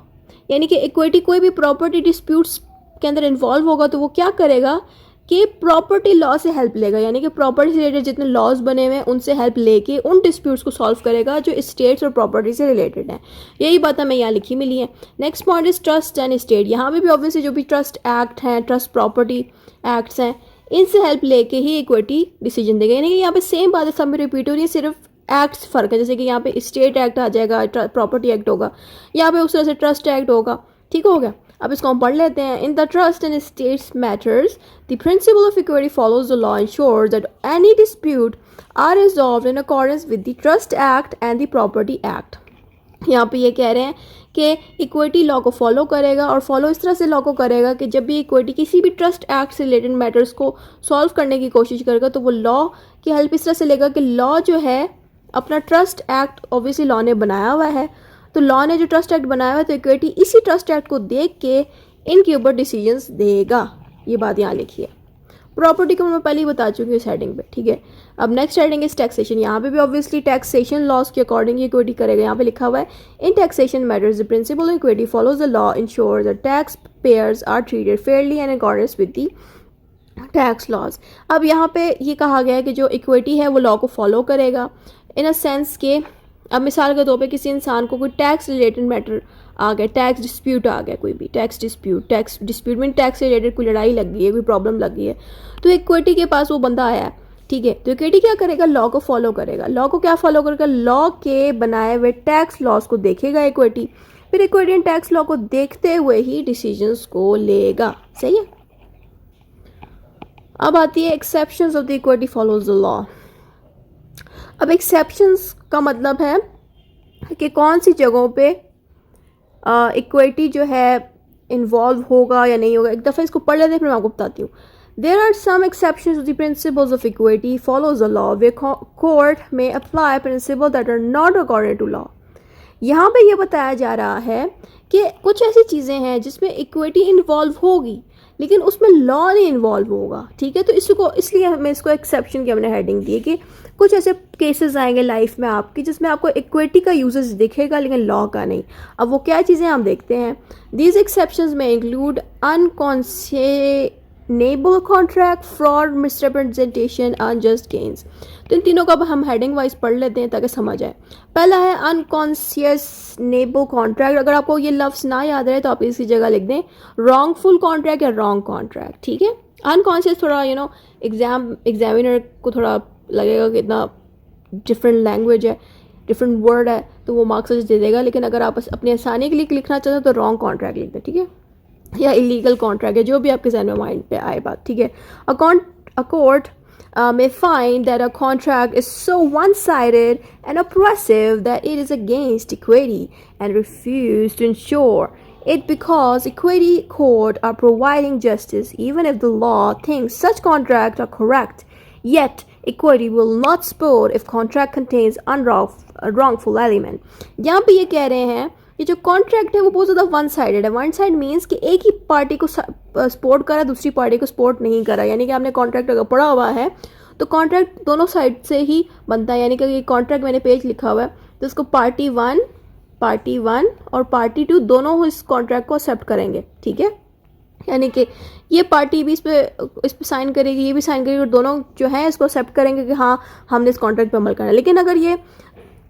यानी कि इक्विटी कोई भी प्रॉपर्टी डिस्प्यूट्स के अंदर इन्वॉल्व होगा तो वो क्या करेगा कि प्रॉपर्टी लॉ से हेल्प लेगा, यानी कि प्रॉपर्टी से रिलेटेड जितने लॉज बने हुए हैं उनसे हेल्प लेके उन डिस्प्यूट्स को सॉल्व करेगा जो स्टेट्स और प्रॉपर्टी से रिलेटेड हैं. यही बात हमें यहाँ लिखी मिली है. Next point is trust and state. यहाँ पे भी ऑब्वियसली जो भी ट्रस्ट एक्ट हैं, ट्रस्ट प्रॉपर्टी एक्ट्स हैं, इनसे हेल्प लेके ही इक्विटी डिसीजन देगा. यानी कि यहाँ पे सेम बात है, सब में रिपीट हो रही है, सिर्फ एक्ट्स फ़र्क है. जैसे कि यहाँ पे स्टेट एक्ट आ जाएगा, प्रॉपर्टी एक्ट होगा, यहाँ पे उस तरह से ट्रस्ट एक्ट होगा. ठीक हो गया. अब इसको हम पढ़ लेते हैं. In the trust and states matters the principle of equity follows the law ensures that any dispute are resolved in accordance with the trust act and the property act. यहाँ पे ये कह रहे हैं कि इक्विटी लॉ को follow करेगा और फॉलो इस तरह से लॉ को करेगा कि जब भी इक्विटी किसी भी ट्रस्ट एक्ट से रिलेटेड मैटर्स को सॉल्व करने की कोशिश करेगा तो वो लॉ की हेल्प इस तरह से लेगा कि लॉ जो है अपना ट्रस्ट एक्ट ऑब्वियसली लॉ ने बनाया हुआ है, तो लॉ ने जो ट्रस्ट एक्ट बनाया हुआ है तो इक्विटी इसी ट्रस्ट एक्ट को देख के इनके ऊपर डिसीजंस देगा. ये बात यहाँ लिखी है. प्रॉपर्टी को मैं पहले ही बता चुकी हूँ इस हेडिंग पे. ठीक है. अब नेक्स्ट हेडिंग इज टैक्सेशन. यहाँ पे भी ऑब्वियसली टैक्सेशन लॉज के अकॉर्डिंग इक्विटी करेगा. यहाँ पे लिखा हुआ है in taxation matters the principle equity follows the law ensure the tax payers are treated fairly and in accordance with the tax laws. अब यहाँ पे ये कहा गया है कि जो इक्विटी है वो लॉ को फॉलो करेगा इन अ सेंस के, अब मिसाल के तौर पे किसी इंसान को कोई टैक्स रिलेटेड मैटर आ गया, टैक्स डिस्प्यूट आ गया, कोई भी टैक्स डिस्प्यूट में टैक्स रिलेटेड कोई लड़ाई लग गई है, कोई प्रॉब्लम लग गई है, तो इक्विटी के पास वो बंदा आया है. ठीक है. तो इक्विटी क्या करेगा, लॉ को फॉलो करेगा. लॉ को क्या फॉलो करेगा, लॉ के बनाए हुए टैक्स लॉज को देखेगा इक्विटी, फिर इक्विटी एंड टैक्स लॉ को देखते हुए ही डिसीजंस को लेगा. सही है. अब आती है exceptions of the equity follows the law. अब एक्सेप्शंस का मतलब है कि कौन सी जगहों पे इक्विटी जो है इन्वॉल्व होगा या नहीं होगा. एक दफ़ा इसको पढ़ लेते हैं फिर मैं आपको बताती हूँ. There are some exceptions to the principles of equity follows the law वे कोर्ट में apply principle that are not according to law. यहाँ पे ये बताया जा रहा है कि कुछ ऐसी चीज़ें हैं जिसमें इक्विटी इन्वॉल्व होगी लेकिन उसमें लॉ नहीं इन्वॉल्व होगा. ठीक है. तो इसको इसलिए हमें इसको एक्सेप्शन की हमने हेडिंग दी है कि कुछ ऐसे केसेस आएंगे लाइफ में आपकी जिसमें आपको इक्विटी का यूजेस दिखेगा लेकिन लॉ का नहीं. अब वो क्या चीज़ें हम देखते हैं. दीज एक्सेप्शंस में include unconscionable contract, fraud, misrepresentation, unjust gains. तो इन तीनों का हम हेडिंग वाइज पढ़ लेते हैं ताकि समझ आए. पहला है अनकॉन्सेनेबल कॉन्ट्रैक्ट. अगर आपको ये लफ्ज़ ना याद रहे तो आप इसकी जगह लिख दें रॉन्गफुल कॉन्ट्रैक्ट या रॉन्ग कॉन्ट्रैक्ट. ठीक है. अनकॉन्शियस थोड़ा एग्जामिनर को थोड़ा लगेगा कि इतना डिफरेंट लैंग्वेज है, डिफरेंट वर्ड है, तो वो मार्क्स दे देगा. लेकिन अगर आप अपनी आसानी के लिए लिखना चाहते हो तो रॉन्ग कॉन्ट्रैक्ट लिख दें. ठीक है. या इलीगल कॉन्ट्रैक्ट है, जो भी आपके जहन में माइंड पे आए बात. ठीक है. A court may find that a contract is so one-sided and oppressive that it is against equity and refuse to ensure it because equity court are providing justice even if the law thinks such contracts are correct. Yet equity will not support if contract contains wrongful element. यहाँ पे ये कह रहे हैं कि जो contract है वो बहुत ज़्यादा वन साइडेड है. वन साइड मीन्स कि एक ही पार्टी को सपोर्ट करा, दूसरी पार्टी को सपोर्ट नहीं करा. यानी कि आपने कॉन्ट्रैक्ट अगर पढ़ा हुआ है तो कॉन्ट्रैक्ट दोनों साइड से ही बनता है. यानी कि ये कॉन्ट्रैक्ट मैंने पेज लिखा हुआ है तो इसको पार्टी वन और पार्टी टू दोनों इस कॉन्ट्रैक्ट को एक्सेप्ट करेंगे. ठीक है. यानी कि ये पार्टी भी इस पे साइन करेगी, ये भी साइन करेगी और दोनों जो है इसको एक्सेप्ट करेंगे कि हाँ हमने इस कॉन्ट्रैक्ट पे अमल करना है. लेकिन अगर ये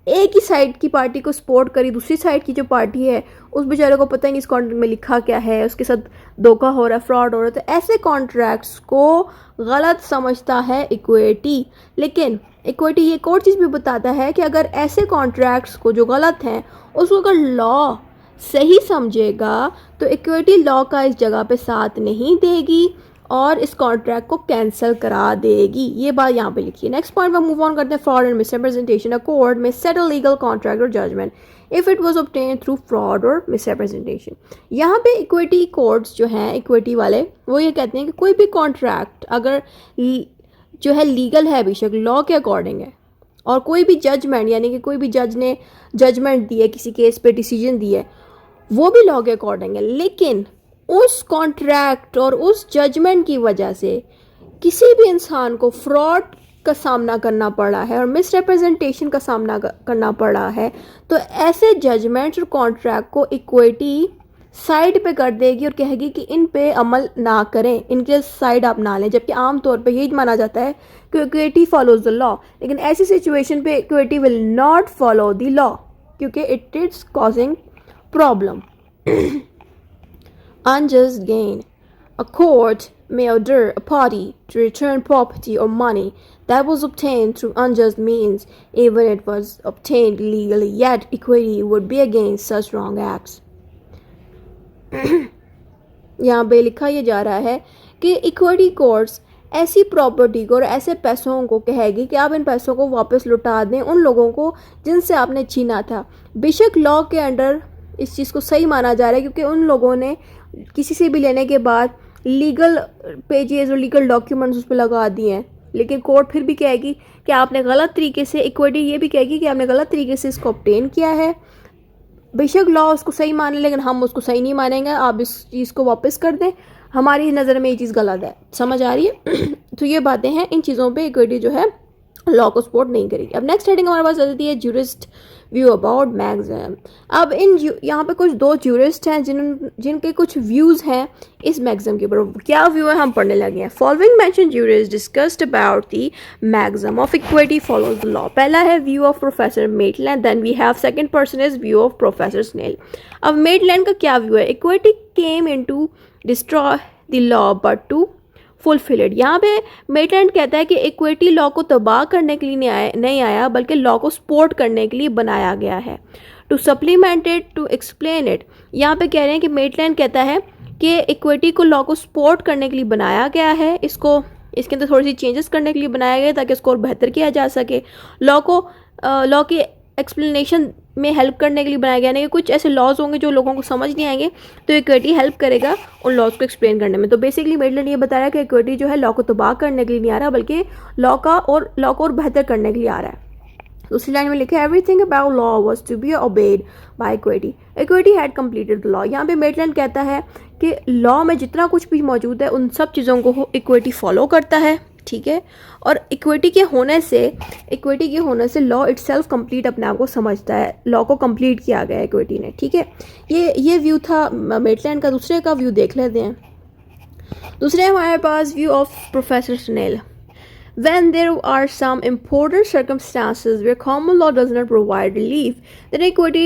एक ही साइड की पार्टी को सपोर्ट करी, दूसरी साइड की जो पार्टी है उस बेचारे को पता ही नहीं इस कॉन्ट्रैक्ट में लिखा क्या है, उसके साथ धोखा हो रहा है, फ्रॉड हो रहा है, तो ऐसे कॉन्ट्रैक्ट्स को गलत समझता है इक्विटी. लेकिन इक्विटी ये एक और चीज़ भी बताता है कि अगर ऐसे कॉन्ट्रैक्ट्स को जो गलत हैं उसको अगर लॉ सही समझेगा तो इक्विटी लॉ का इस जगह पे साथ नहीं देगी और इस कॉन्ट्रैक्ट को कैंसिल करा देगी। ये बात यहाँ पे लिखी है। नेक्स्ट पॉइंट पर मूव ऑन करते हैं। Fraud and misrepresentation. A court में सेटल लीगल कॉन्ट्रैक्ट और judgment if it was obtain through fraud और मिसरिप्रेजेंटेशन। यहाँ पे इक्विटी कोर्ट्स जो हैं, इक्विटी वाले, वो ये कहते हैं कि कोई भी कॉन्ट्रैक्ट अगर जो है लीगल है, बेशक लॉ के अकॉर्डिंग है, और कोई भी जजमेंट यानी कि कोई भी जज ने जजमेंट दी है, किसी केस पे डिसीजन दी है, वो भी लॉ के अकॉर्डिंग है, लेकिन उस कॉन्ट्रैक्ट और उस जजमेंट की वजह से किसी भी इंसान को फ्रॉड का सामना करना पड़ा है और मिसरिप्रेजेंटेशन का सामना करना पड़ा है, तो ऐसे जजमेंट्स और कॉन्ट्रैक्ट को इक्विटी साइड पे कर देगी और कहेगी कि इन पे अमल ना करें, इनके साइड आप ना लें। जबकि आमतौर पे यही माना जाता है कि इक्विटी फॉलोज द लॉ, लेकिन ऐसी सिचुएशन पे equity will not follow the law क्योंकि it is causing problem. Unjust gain. A court may order a party to return property or money that was obtained through unjust means, even if it was obtained legally, yet equity would be against such wrong acts. यहाँ पे लिखा ये जा रहा है कि equity courts ऐसी property को और ऐसे पैसों को कहेगी कि आप इन पैसों को वापस लौटा दें उन लोगों को जिनसे आपने छीना था। बेशक लॉ के अंडर इस चीज़ को सही माना जा रहा है क्योंकि उन लोगों ने किसी से भी लेने के बाद लीगल पेजेस और लीगल डॉक्यूमेंट्स उस पर लगा दिए हैं, लेकिन कोर्ट फिर भी कहेगी कि आपने गलत तरीके से, इक्विटी ये भी कहेगी कि आपने गलत तरीके से इसको ऑब्टेन किया है। बेशक लॉ उसको सही माने लेकिन हम उसको सही नहीं मानेंगे, आप इस चीज़ को वापस कर दें, हमारी नज़र में ये चीज़ गलत है। समझ आ रही है? तो ये बातें हैं, इन चीज़ों पर इक्विटी जो है लॉ को सपोर्ट नहीं करेगी। अब नेक्स्ट हेडिंग हमारे पास आती है ज्यूरिस्ट व्यू अबाउट मैगज़म। अब यहाँ पे कुछ दो ज्यूरिस्ट हैं जिनके कुछ व्यूज़ हैं इस मैगज़म के ऊपर। क्या व्यू है हम पढ़ने लगे हैं। Following mention jurist discussed about the maxim of equity follows the law. पहला है view of professor Maitland, then we have second person is view of professor Snell. अब मेटलैंड का क्या व्यू है। Equity came into destroy the law but to fulfil it. यहाँ पे Maitland कहता है कि इक्विटी लॉ को तबाह करने के लिए नहीं आया बल्कि लॉ को सपोर्ट करने के लिए बनाया गया है। To supplement it, to explain it. यहाँ पे कह रहे हैं कि मेटलैंड कहता है कि इक्विटी को लॉ को सपोर्ट करने के लिए बनाया गया है, इसके अंदर थोड़ी सी चेंजेस करने के लिए बनाया गया ताकि इसको और बेहतर किया जा सके। लॉ की एक्सप्लेनेशन में हेल्प करने के लिए बनाया गया। नहीं, कुछ ऐसे लॉज होंगे जो लोगों को समझ नहीं आएंगे तो इक्विटी हेल्प करेगा उन लॉज को एक्सप्लेन करने में। तो बेसिकली मेटलैंड ये बता रहा है कि इक्विटी जो है लॉ को तबाह करने के लिए नहीं आ रहा बल्कि लॉ को और बेहतर करने के लिए आ रहा है। दूसरी लाइन में लिखा है everything about law was to be obeyed by equity, equity had completed the law. यहाँ पे मेटलैंड कहता है कि लॉ में जितना कुछ भी मौजूद है उन सब चीज़ों को इक्विटी फॉलो करता है, ठीक है। और इक्विटी के होने से लॉ इटसेल्फ कंप्लीट अपने आप को समझता है, लॉ को कंप्लीट किया गया है इक्विटी ने, ठीक है। ये व्यू था मेटलैंड का। दूसरे का व्यू देख लेते हैं। दूसरे हमारे पास view of professor Snell. When there are some important circumstances where common law does not provide relief, then equity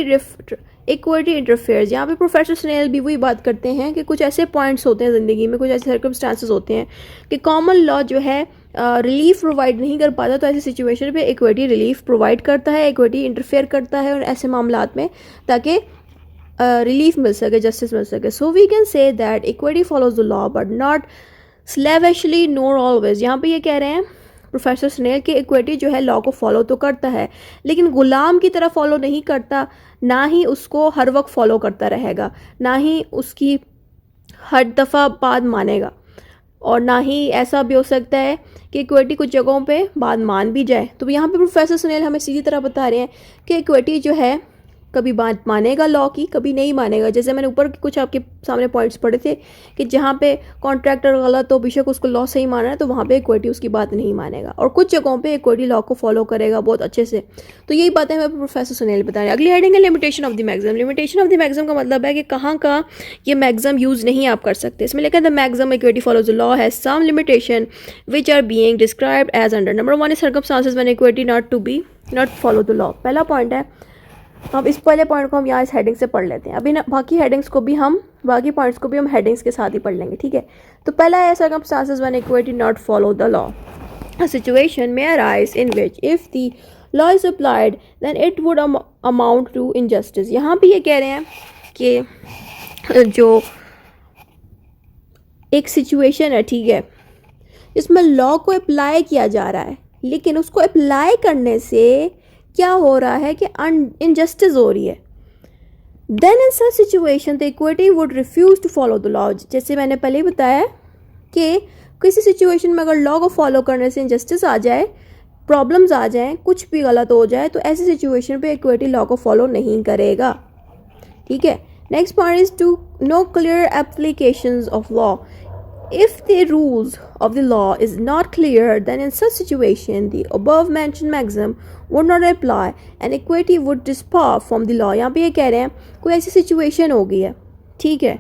interferes। यहाँ पे प्रोफेसर स्नेल भी वही बात करते हैं कि कुछ ऐसे पॉइंट्स होते हैं ज़िंदगी में, कुछ ऐसे सर्कमस्टांसेस होते हैं कि कॉमन लॉ जो है रिलीफ प्रोवाइड नहीं कर पाता, तो ऐसी सिचुएशन पे इक्विटी रिलीफ प्रोवाइड करता है, इक्विटी इंटरफेयर करता है और ऐसे मामलात में ताकि रिलीफ मिल सके, जस्टिस मिल सके। So we can say that equity follows the law but not slavishly nor always. यहाँ पे ये कह रहे हैं प्रोफेसर स्नेल कि इक्विटी जो है लॉ को फॉलो तो करता है लेकिन गुलाम की तरह फॉलो नहीं करता, ना ही उसको हर वक्त फॉलो करता रहेगा, ना ही उसकी हर दफ़ा बात मानेगा, और ना ही ऐसा भी हो सकता है कि इक्विटी कुछ जगहों पे बात मान भी जाए। तो यहाँ पे प्रोफेसर स्नेल हमें सीधी तरह बता रहे हैं कि इक्विटी जो है कभी बात मानेगा लॉ की, कभी नहीं मानेगा। जैसे मैंने ऊपर कुछ आपके सामने पॉइंट्स पढ़े थे कि जहाँ पे कॉन्ट्रैक्टर गलत हो, बेशक उसको लॉ सही माना है, तो वहाँ पे इक्विटी उसकी बात नहीं मानेगा, और कुछ जगहों पे इक्विटी लॉ को फॉलो करेगा बहुत अच्छे से। तो यही बातें हमें प्रोफेसर सुनील बता रहे हैं। अगली हेडिंग है limitation of the मैगज़म। Limitation of the मैगज़म का मतलब है कि कहाँ का ये मैगज़म यूज़ नहीं आप कर सकते। इसमें लिखा है the maxim equity follows the law has some limitation which are being described as under. Number 1 is circumstances when equity not follow the law. पहला पॉइंट है। अब इस पहले पॉइंट को हम यहाँ इस हेडिंग से पढ़ लेते हैं। अभी ना बाकी पॉइंट्स को भी हम हेडिंग्स के साथ ही पढ़ लेंगे, ठीक है। तो पहला है circumstances when equity not follow the law. A situation में arise in which if the law is applied then it would amount to injustice. यहाँ पे ये कह रहे हैं कि जो एक सिचुएशन है, ठीक है, जिसमें लॉ को अप्लाई किया जा रहा है, लेकिन उसको अप्लाई करने से क्या हो रहा है कि इनजस्टिस हो रही है। Then in such situation the equity would refuse to follow the law. जैसे मैंने पहले ही बताया कि किसी सिचुएशन में अगर लॉ को फॉलो करने से इनजस्टिस आ जाए, प्रॉब्लम्स आ जाएं, कुछ भी गलत हो जाए, तो ऐसी सिचुएशन पे इक्विटी लॉ को फॉलो नहीं करेगा, ठीक है। Next point is two no clear applications of law. If the rules of the law is not clear, then in such situation the above mentioned maxim would not apply and equity would depart from the law। यहाँ पे ये कह रहे हैं कोई ऐसी situation हो गई है, ठीक है,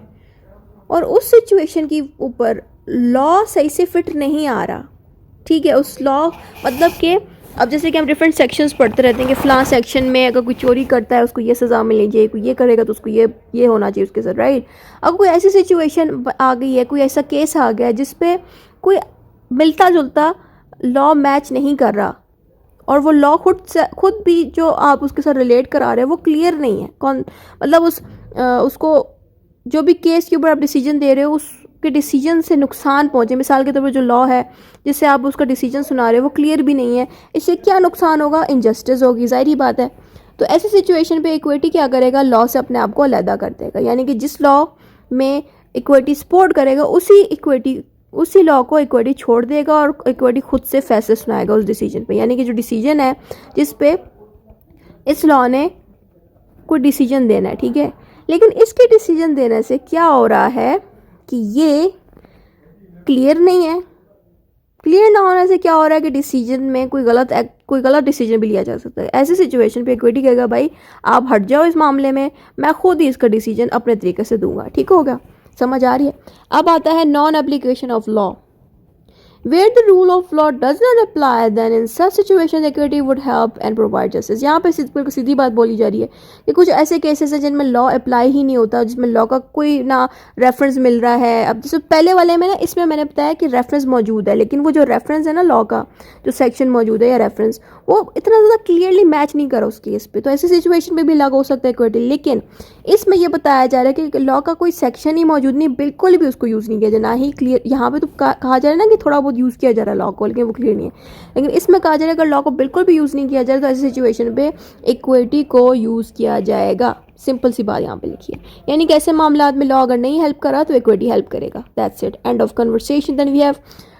और उस सिचुएशन के ऊपर लॉ सही से फिट नहीं आ रहा, ठीक है। उस लॉ मतलब कि अब जैसे कि हम डिफरेंट सेक्शंस पढ़ते रहते हैं कि फ़लाँ सेक्शन में अगर कोई चोरी करता है उसको ये सज़ा मिलनी चाहिए, कोई ये करेगा तो उसको ये होना चाहिए उसके साथ, राइट। अब कोई ऐसी सिचुएशन आ गई है, कोई ऐसा केस आ गया है जिस पे कोई मिलता जुलता लॉ मैच नहीं कर रहा, और वो लॉ खुद भी जो आप उसके साथ रिलेट करा रहे हैं वो क्लियर नहीं है। कौन मतलब उसको जो भी केस के ऊपर आप डिसीजन दे रहे हो उसके डिसीजन से नुकसान पहुंचे, मिसाल के तौर पर जो लॉ है जिससे आप उसका डिसीजन सुना रहे हो वो क्लियर भी नहीं है, इससे क्या नुकसान होगा, इनजस्टिस होगी, जाहिर बात है। तो ऐसी सिचुएशन पे इक्विटी क्या करेगा, लॉ से अपने आप को अलहदा कर देगा, यानी कि जिस लॉ में इक्विटी सपोर्ट करेगा उसी लॉ को इक्विटी छोड़ देगा और इक्विटी खुद से फैसले सुनाएगा उस डिसीजन पे। यानी कि जो डिसीजन है जिस पे इस लॉ ने कोई डिसीजन देना है, ठीक है, लेकिन इसके डिसीजन देने से क्या हो रहा है कि ये क्लियर नहीं है। क्लियर ना होने से क्या हो रहा है कि डिसीजन में कोई गलत डिसीजन भी लिया जा सकता है। ऐसी सिचुएशन पे इक्विटी कहेगा भाई आप हट जाओ इस मामले में, मैं खुद ही इसका डिसीजन अपने तरीके से दूंगा, ठीक होगा, समझ आ रही है। अब आता है non application of law. Where the rule of law does not apply, then in such situation equity would help and provide justice। यहाँ पे बिल्कुल सीधी बात बोली जा रही है कि कुछ ऐसे केसेस हैं जिनमें लॉ अप्लाई ही नहीं होता, जिसमें लॉ का कोई ना रेफरेंस मिल रहा है। अब जैसे पहले वाले में ना, इसमें मैंने बताया कि रेफरेंस मौजूद है, लेकिन वो जो रेफरेंस है ना लॉ का जो सेक्शन मौजूद है या रेफरेंस, वो इतना ज़्यादा क्लियरली मैच नहीं करा उस केस पे, तो ऐसी सिचुएशन में भी लागू हो सकता है इक्विटी। लेकिन इसमें यह बताया जा रहा है कि लॉ का कोई सेक्शन ही मौजूद नहीं, बिल्कुल भी उसको यूज़ नहीं किया जाए, ना ही क्लियर। यहाँ पे तो कहा जा रहा है ना कि थोड़ा बहुत यूज़ किया जा रहा है लॉ को, लेकिन वो क्लियर नहीं है। लेकिन इसमें कहा जा रहा है अगर लॉ को बिल्कुल भी यूज़ नहीं किया जाए तो ऐसी सिचुएशन पे इक्विटी को यूज़ किया जाएगा। सिंपल सी बात यहाँ पे लिखी है, यानी कि ऐसे मामला में लॉ अगर नहीं हेल्प करा तो इक्विटी हेल्प करेगा। That's it, end of conversation. Then we have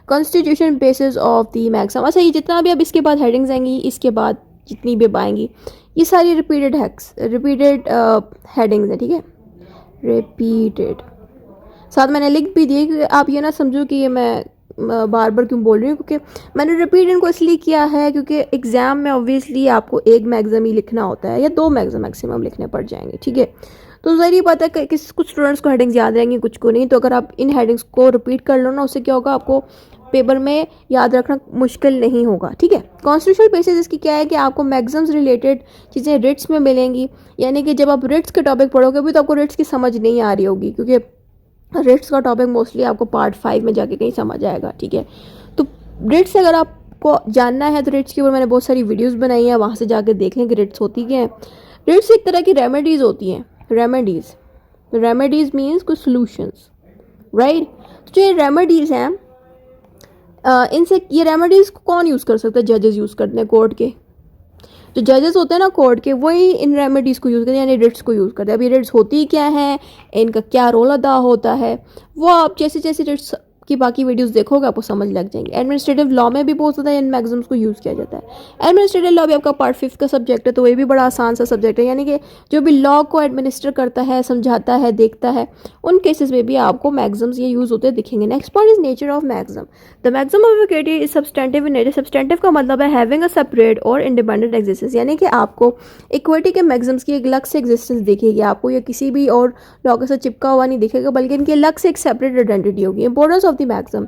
constitution basis of the maxim. अच्छा, ये जितना भी अब इसके बाद हेडिंग्स आएंगी, इसके बाद जितनी भी आएंगी, ये सारी रिपीटेड हेडिंग्स हैं, ठीक है, रिपीटेड। साथ मैंने लिख भी दिए कि आप ये ना समझो कि ये मैं बार बार क्यों बोल रही हूँ, क्योंकि मैंने रिपीट इनको इसलिए किया है क्योंकि एग्ज़ाम में ऑब्वियसली आपको एक मैगज़म ही लिखना होता है या दो मैगज़म मैक्सिमम लिखने पड़ जाएंगे, ठीक है। तो ज़रूरी बात है कि कुछ स्टूडेंट्स को हेडिंग्स याद रहेंगी, कुछ को नहीं। तो अगर आप इन हेडिंग्स को रिपीट कर लो ना, उससे क्या होगा, आपको पेपर में याद रखना मुश्किल नहीं होगा, ठीक है। कॉन्स्टिट्यूशनल बेसिस इसकी क्या है कि आपको मैगज़म्स रिलेटेड चीज़ें रिट्स में मिलेंगी, यानी कि जब आप रिट्स के टॉपिक पढ़ोगे भी तो आपको रिट्स की समझ नहीं आ रही होगी, क्योंकि रिट्स का टॉपिक मोस्टली आपको पार्ट 5 में जाके कहीं समझ आएगा, ठीक है। तो रिट्स अगर आपको जानना है तो रिट्स के ऊपर मैंने बहुत सारी वीडियोस बनाई हैं, वहाँ से जाके देख लें कि रिट्स होती क्या है। रिट्स एक तरह की रेमेडीज़ होती हैं, रेमेडीज़ मीन्स कुछ सॉल्यूशंस, राइट। तो जो ये रेमेडीज़ हैं, इनसे ये रेमेडीज़ को कौन यूज़ कर सकता है, जजेस यूज़ करते हैं, कोर्ट के जो जजेस होते हैं ना कोर्ट के, वही इन रेमेडीज़ को यूज़ करते हैं, यानी रिट्स को यूज़ करते हैं। अब ये रिट्स होती क्या है, इनका क्या रोल अदा होता है, वो आप जैसे जैसे रिट्स की बाकी वीडियोस देखोगे आपको समझ लग जाएंगे। एडमिनिस्ट्रेटिव लॉ में भी बहुत ज़्यादा इन मैगज़म्स को यूज़ किया जाता है। एडमिनिस्ट्रेटिव लॉ भी आपका पार्ट 5 का सब्जेक्ट है, तो ये भी बड़ा आसान सा सब्जेक्ट है, यानी कि जो भी लॉ को एडमिनिस्टर करता है, समझाता है, देखता है, उन केसेस में भी आपको मैगज़म्स ये यूज़ होते दिखेंगे। Next point is nature of मैगज़म। The maxim of equity is substantive in nature. Substantive का मतलब है हैविंग अ सेपरेट और इंडिपेंडेंट एग्जिस्टेंस, यानी कि आपको इक्विटी के मैगज़म्स की एक अलग से एग्जिस्टेंस दिखेगी, आपको ये किसी भी और लॉ के साथ चिपका हुआ नहीं दिखेगा, बल्कि इनकी अलग से एक सेपरेट आइडेंटिटी होगी। Importance of the मैगज़म।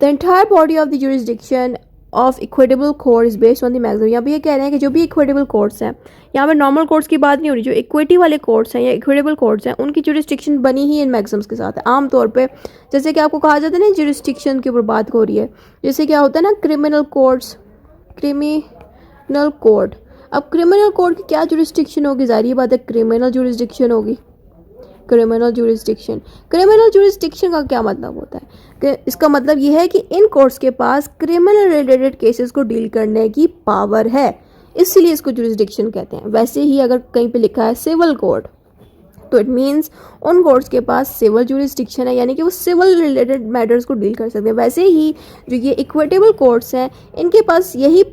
The entire body of the jurisdiction of equitable court is based on the maximum। यहाँ पे ये कह रहे हैं कि जो भी equitable courts हैं, यहाँ पे नॉर्मल कोर्ट्स की बात नहीं हो रही, जो इक्विटी वाले कोर्ट्स हैं या इक्विटेबल कोर्ट्स हैं, उनकी जुरिस्डिक्शन बनी ही इन मैक्सिम्स के साथ है। आमतौर पे जैसे कि आपको कहा जाता है ना, जुरिस्डिक्शन के ऊपर बात हो रही है, जैसे क्या होता है ना, क्रिमिनल कोर्ट। अब क्रिमिनल कोर्ट की क्या जुरिस्डिक्शन होगी, जाहिर बात है क्रिमिनल जुरिस्डिक्शन होगी, क्रिमिनल जुरिस्डिक्शन। क्रिमिनल जुरिस्डिक्शन का क्या मतलब होता है कि इसका मतलब ये है कि इन कोर्ट्स के पास क्रिमिनल रिलेटेड केसेस को डील करने की पावर है, इसलिए इसको जुरिस्डिक्शन कहते हैं। वैसे ही अगर कहीं पे लिखा है सिविल कोर्ट तो इट मीन्स उन कोर्ट्स के पास सिविल जुरिस्डिक्शन है, यानी कि वो सिविल रिलेटेड मैटर्स को डील कर सकते हैं। वैसे ही जो ये इक्विटेबल कोर्ट्स हैं इनके पास ये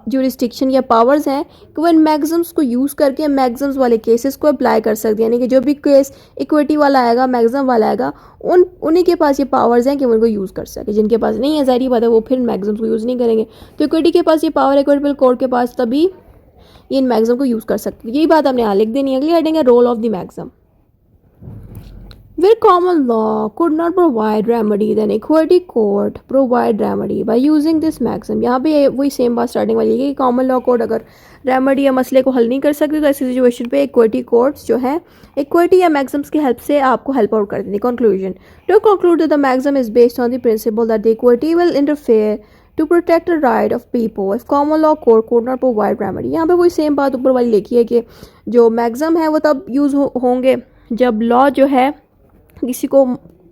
जुरिस्डिक्शन या पावर्स हैं कि वो इन मैक्सिम्स को यूज़ करके मैक्सिम्स वाले केसेस को अप्लाई कर सकते हैं, यानी कि जो भी केस इक्विटी वाला आएगा, मैक्सिमम वाला आएगा, उन्हीं के पास ये पावर्स हैं कि वो उनको यूज़ कर सके। जिनके पास नहीं है, ज़ाहिर बात है, वो फिर मैक्सिम्स को यूज़ नहीं करेंगे। तो इक्विटी के पास ये पावर है, इक्विटेबल कोर्ट के पास, तभी ये इन मैक्सिमम को यूज़ कर सकते हैं। यही बात हमने यहाँ लिख देनी है। अगली हेडिंग है role of the maxim. Where common law could not provide remedy, then equity court provide remedy by using this maxim। यहाँ पे वही सेम बात स्टार्टिंग वाली है कि कॉमन लॉ कोर्ट अगर रेमेडी या मसले को हल नहीं कर सकते तो ऐसी सिचुएशन पे इक्विटी कोर्ट्स जो है इक्विटी या मैक्सिम्स की हेल्प से आपको हेल्प आउट कर देती है। Conclusion, to conclude that the maxim is based on the principle that the equity will interfere to protect the right of people if common law court could not provide remedy. यहाँ पे वही same बात ऊपर वाली लिखी है कि जो मैक्सिम है वो तब यूज़ होंगे जब लॉ जो है किसी को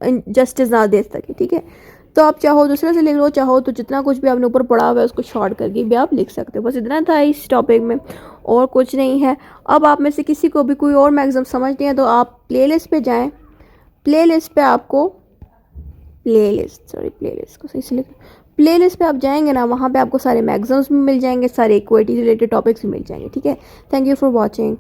जस्टिस ना दे सके। ठीक है, तो आप चाहो दूसरे से लिख लो, चाहो तो जितना कुछ भी आपने ऊपर पढ़ा हुआ है उसको शॉर्ट करके भी आप लिख सकते हो। बस इतना था इस टॉपिक में, और कुछ नहीं है। अब आप में से किसी को भी कोई और मैक्सिम समझते हैं तो आप प्लेलिस्ट पे जाएं। प्लेलिस्ट पे आपको प्लेलिस्ट को सही से लिख, प्लेलिस्ट पे आप जाएंगे ना, वहाँ पे आपको सारे मैक्सिम्स भी मिल जाएंगे, सारे इक्विटी रिलेटेड टॉपिक्स भी मिल जाएंगे। ठीक है, थैंक यू फॉर वॉचिंग।